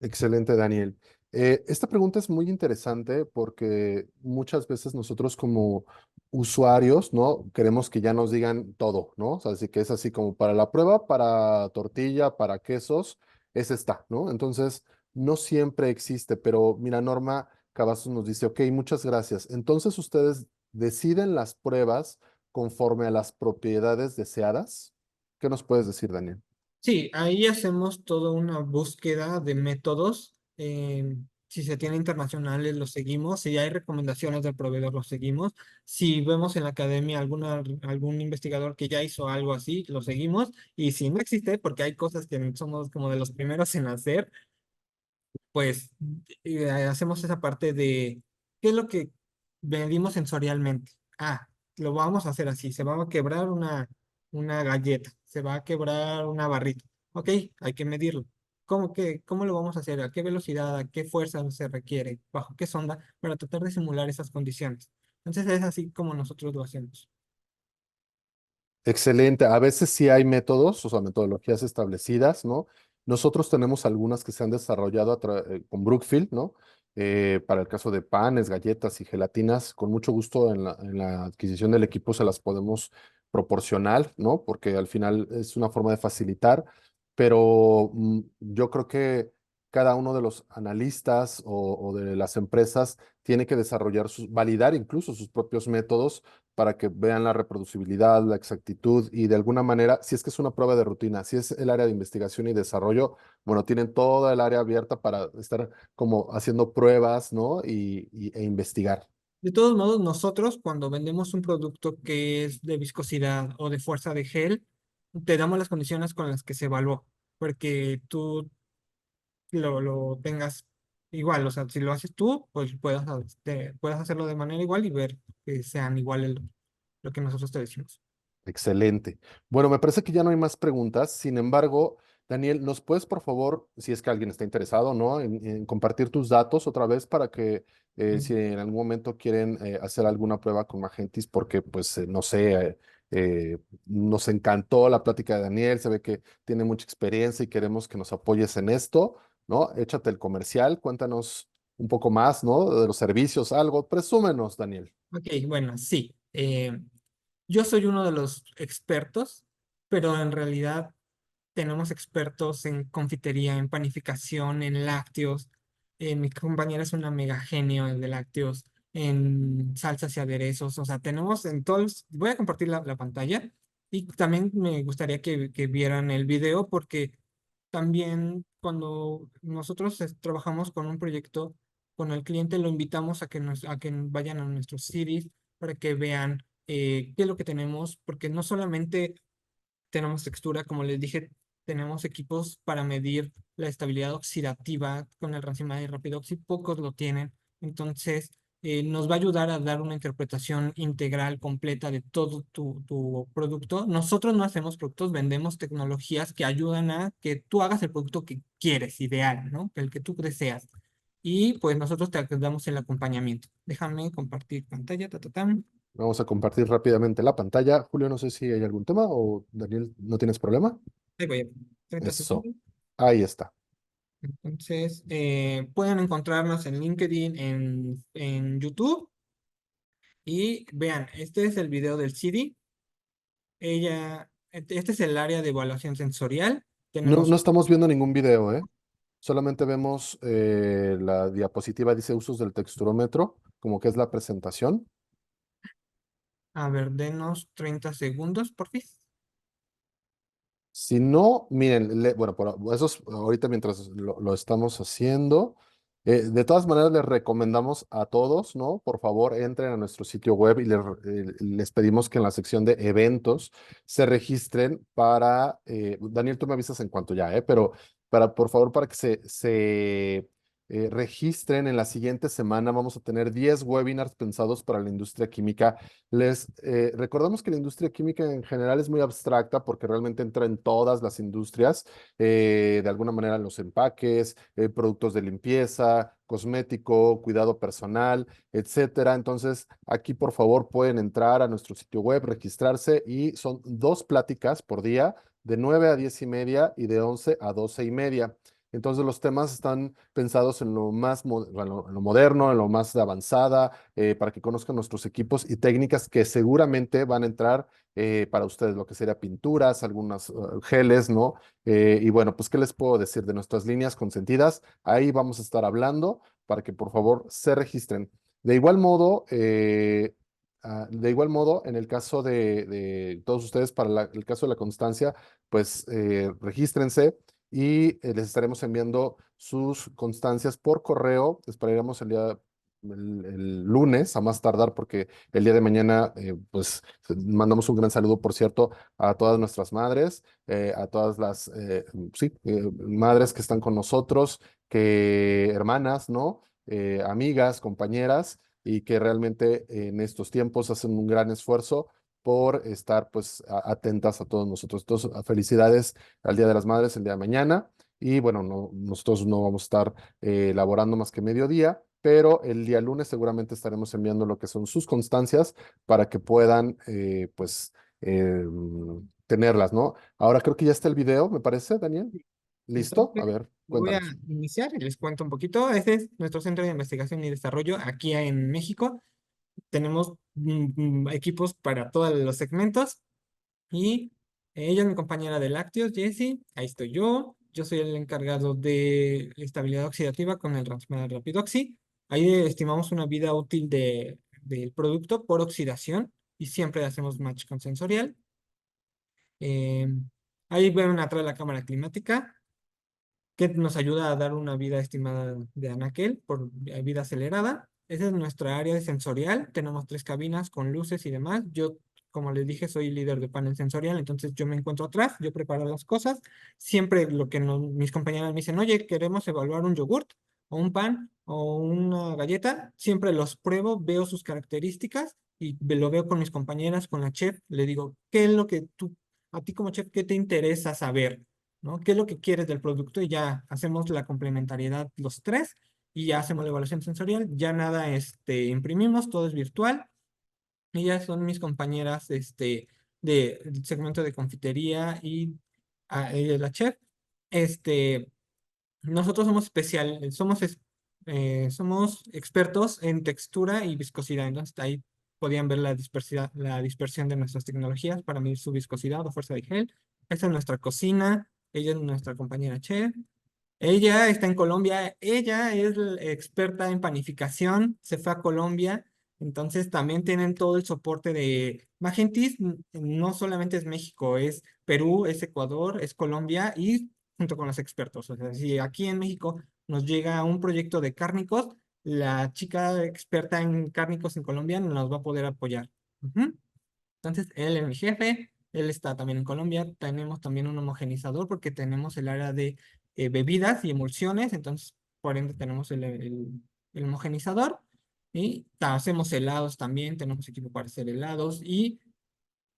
S2: Excelente, Daniel. Esta pregunta es muy interesante porque muchas veces nosotros como usuarios, ¿no? Queremos que ya nos digan todo, ¿no? O sea, así que es así como para la prueba, para tortilla, para quesos, es esta, ¿no? Entonces, no siempre existe, pero mira, Norma Cavazos nos dice, ok, muchas gracias. Entonces, ustedes deciden las pruebas conforme a las propiedades deseadas. ¿Qué nos puedes decir, Daniel?
S1: Sí, ahí hacemos toda una búsqueda de métodos. Si se tiene internacionales, los seguimos. Si hay recomendaciones del proveedor, los seguimos. Si vemos en la academia algún investigador que ya hizo algo así, lo seguimos. Y si no existe, porque hay cosas que somos como de los primeros en hacer, pues hacemos esa parte de qué es lo que medimos sensorialmente. Ah, lo vamos a hacer así. Se va a quebrar una galleta, se va a quebrar una barrita. Ok, hay que medirlo. ¿Cómo lo vamos a hacer? ¿A qué velocidad? ¿A qué fuerza se requiere? ¿Bajo qué sonda? Para tratar de simular esas condiciones. Entonces es así como nosotros lo hacemos.
S2: Excelente. A veces sí hay métodos, o sea, metodologías establecidas, ¿no? Nosotros tenemos algunas que se han desarrollado con Brookfield, ¿no? Para el caso de panes, galletas y gelatinas, con mucho gusto en la adquisición del equipo se las podemos proporcionar, ¿no? Porque al final es una forma de facilitar, pero yo creo que cada uno de los analistas o de las empresas tiene que desarrollar validar incluso sus propios métodos para que vean la reproducibilidad, la exactitud y de alguna manera, si es que es una prueba de rutina, si es el área de investigación y desarrollo, bueno, tienen toda el área abierta para estar como haciendo pruebas, ¿no? E investigar.
S1: De todos modos, nosotros cuando vendemos un producto que es de viscosidad o de fuerza de gel, te damos las condiciones con las que se evaluó, porque tú lo tengas igual, o sea, si lo haces tú, pues puedas hacerlo de manera igual y ver que sean iguales lo que nosotros te decimos.
S2: Excelente. Bueno, me parece que ya no hay más preguntas. Sin embargo, Daniel, ¿nos puedes, por favor, si es que alguien está interesado, ¿no? En compartir tus datos otra vez para que si en algún momento quieren hacer alguna prueba con Magentis, porque, pues, no sé, nos encantó la plática de Daniel, se ve que tiene mucha experiencia y queremos que nos apoyes en esto, ¿no? Échate el comercial, cuéntanos un poco más, ¿no? De los servicios, algo. Presúmenos, Daniel.
S1: Ok, bueno, sí. Yo soy uno de los expertos, pero en realidad tenemos expertos en confitería, en panificación, en lácteos. Mi compañera es una mega genio de lácteos, en salsas y aderezos. O sea, tenemos en todos. Voy a compartir la pantalla y también me gustaría que vieran el video porque también cuando nosotros trabajamos con un proyecto con el cliente, lo invitamos a que vayan a nuestros cities para que vean qué es lo que tenemos, porque no solamente tenemos textura, como les dije, tenemos equipos para medir la estabilidad oxidativa con el Rancimade y Rapidoxy, pocos lo tienen. Entonces, nos va a ayudar a dar una interpretación integral, completa de todo tu producto. Nosotros no hacemos productos, vendemos tecnologías que ayudan a que tú hagas el producto que quieres, ideal, ¿no? El que tú deseas. Y pues nosotros te damos el acompañamiento. Déjame compartir pantalla, ta, ta, tan.
S2: Vamos a compartir rápidamente la pantalla. Julio, no sé si hay algún tema o Daniel, ¿no tienes problema?
S1: Ahí voy, 30
S2: Eso,
S1: segundos.
S2: ahí está.
S1: Entonces, pueden encontrarnos en LinkedIn, en YouTube y vean, este es el video del CD. Este es el área de evaluación sensorial.
S2: No, no
S1: Tenemos,
S2: estamos viendo ningún video, ¿eh? Solamente vemos la diapositiva, dice usos del texturómetro, como que es la presentación.
S1: a ver, denos 30 segundos, por fin.
S2: Si no, miren, bueno, por eso es ahorita mientras lo estamos haciendo. De todas maneras, les recomendamos a todos, ¿no? Por favor, entren a nuestro sitio web y les pedimos que en la sección de eventos se registren para, Daniel, tú me avisas en cuanto ya, ¿eh? Pero por favor, para que se registren en la siguiente semana, vamos a tener 10 webinars pensados para la industria química. Les recordamos que la industria química en general es muy abstracta porque realmente entra en todas las industrias, de alguna manera en los empaques, productos de limpieza, cosmético, cuidado personal, etcétera. Entonces, aquí por favor pueden entrar a nuestro sitio web, registrarse y son 2 pláticas por día, de 9 a 10:30 y de 11 a 12:30. Entonces los temas están pensados en lo más en lo moderno, en lo más de avanzada, para que conozcan nuestros equipos y técnicas que seguramente van a entrar para ustedes, lo que sería pinturas, algunas geles, ¿no? Y bueno, pues, ¿qué les puedo decir de nuestras líneas consentidas? Ahí vamos a estar hablando para que por favor se registren. De igual modo, en el caso de todos ustedes, para el caso de la constancia, pues regístrense. y les estaremos enviando sus constancias por correo. Esperaremos el lunes a más tardar porque el día de mañana pues mandamos un gran saludo, por cierto, a todas nuestras madres, a todas las sí, madres que están con nosotros, que hermanas, ¿no? Amigas, compañeras y que realmente en estos tiempos hacen un gran esfuerzo por estar pues atentas a todos nosotros. Entonces, felicidades al Día de las Madres el día de mañana. Y bueno, nosotros no vamos a estar laborando más que mediodía, pero el día lunes seguramente estaremos enviando lo que son sus constancias para que puedan pues tenerlas, ¿no? Ahora creo que ya está el video, me parece, Daniel. ¿Listo? A
S1: Entonces,
S2: ver,
S1: voy a
S2: cuéntanos.
S1: iniciar y les cuento un poquito. Este es nuestro Centro de Investigación y Desarrollo aquí en México. Tenemos equipos para todos los segmentos y ella es mi compañera de lácteos, Jessie. Ahí estoy yo. Yo soy el encargado de estabilidad oxidativa con el Transmed Rapidoxy. Ahí estimamos una vida útil del producto por oxidación y siempre hacemos match con sensorial. Eh, Ahí ven atrás la cámara climática que nos ayuda a dar una vida estimada de anaquel por vida acelerada. Esa es nuestra área de sensorial. Tenemos 3 cabinas con luces y demás. Yo, como les dije, soy líder de panel sensorial, entonces yo me encuentro atrás, yo preparo las cosas. Siempre lo que mis compañeras me dicen, oye, queremos evaluar un yogurt o un pan o una galleta, siempre los pruebo, veo sus características y lo veo con mis compañeras, con la chef. Le digo, ¿qué es lo que a ti como chef, qué te interesa saber? ¿No? ¿Qué es lo que quieres del producto? Y ya hacemos la complementariedad los tres y ya hacemos la evaluación sensorial. Ya nada, imprimimos, todo es virtual. Ellas son mis compañeras, del segmento de confitería y ella es la chef. Este, Nosotros somos somos expertos en textura y viscosidad. Entonces ahí podían ver la dispersión de nuestras tecnologías para medir su viscosidad o fuerza de gel. Esta es nuestra cocina. Ella es nuestra compañera chef. Ella está en Colombia, ella es experta en panificación, se fue a Colombia, entonces también tienen todo el soporte de Magentis, no solamente es México, es Perú, es Ecuador, es Colombia y junto con los expertos. O sea, si aquí en México nos llega un proyecto de cárnicos, la chica experta en cárnicos en Colombia nos va a poder apoyar. Ujú. Entonces, él es mi jefe, él está también en Colombia, tenemos también un homogenizador porque tenemos el área de bebidas y emulsiones, entonces, por ende, tenemos el homogenizador y hacemos helados también, tenemos equipo para hacer helados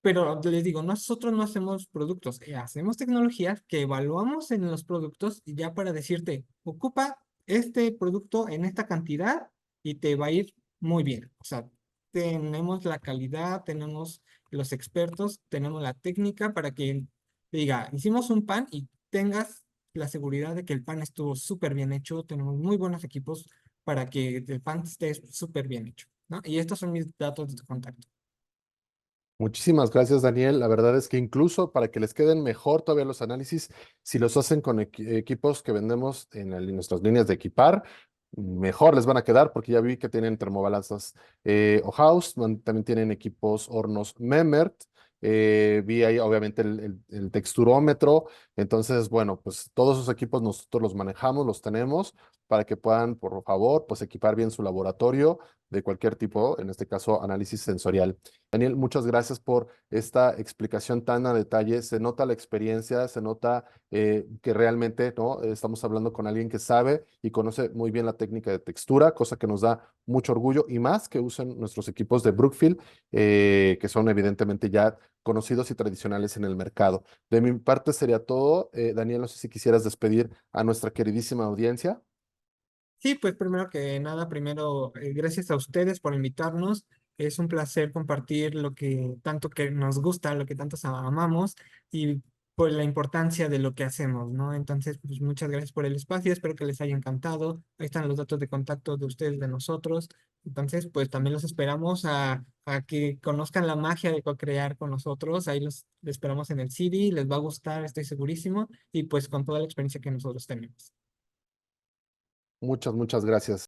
S1: pero les digo, nosotros no hacemos productos, hacemos tecnologías que evaluamos en los productos y ya para decirte, ocupa este producto en esta cantidad y te va a ir muy bien. O sea, tenemos la calidad, tenemos los expertos, tenemos la técnica para que diga, hicimos un pan y tengas la seguridad de que el pan estuvo súper bien hecho. Tenemos muy buenos equipos para que el pan esté súper bien hecho, ¿no? Y estos son mis datos de contacto.
S2: Muchísimas gracias, Daniel. La verdad es que incluso para que les queden mejor todavía los análisis, si los hacen con equipos que vendemos en nuestras líneas de equipar, mejor les van a quedar porque ya vi que tienen termobalanzas House, también tienen equipos hornos Memert, vi ahí obviamente el texturómetro. Entonces, bueno, pues todos esos equipos nosotros los manejamos, los tenemos para que puedan, por favor, pues equipar bien su laboratorio de cualquier tipo, en este caso análisis sensorial. Daniel, muchas gracias por esta explicación tan a detalle. Se nota la experiencia, se nota que realmente, ¿no? Estamos hablando con alguien que sabe y conoce muy bien la técnica de textura, cosa que nos da mucho orgullo y más que usen nuestros equipos de Brookfield, que son evidentemente ya conocidos y tradicionales en el mercado. De mi parte sería todo. Daniel, no sé si quisieras despedir a nuestra queridísima audiencia.
S1: Sí, pues primero que nada, primero, gracias a ustedes por invitarnos. Es un placer compartir lo que tanto que nos gusta, lo que tanto amamos y por la importancia de lo que hacemos, ¿no? Entonces, pues muchas gracias por el espacio, espero que les haya encantado. Ahí están los datos de contacto de ustedes, de nosotros. Entonces, pues también los esperamos a que conozcan la magia de co-crear con nosotros. Ahí les esperamos en el CD, les va a gustar, estoy segurísimo, y pues con toda la experiencia que nosotros tenemos.
S2: Muchas, muchas gracias.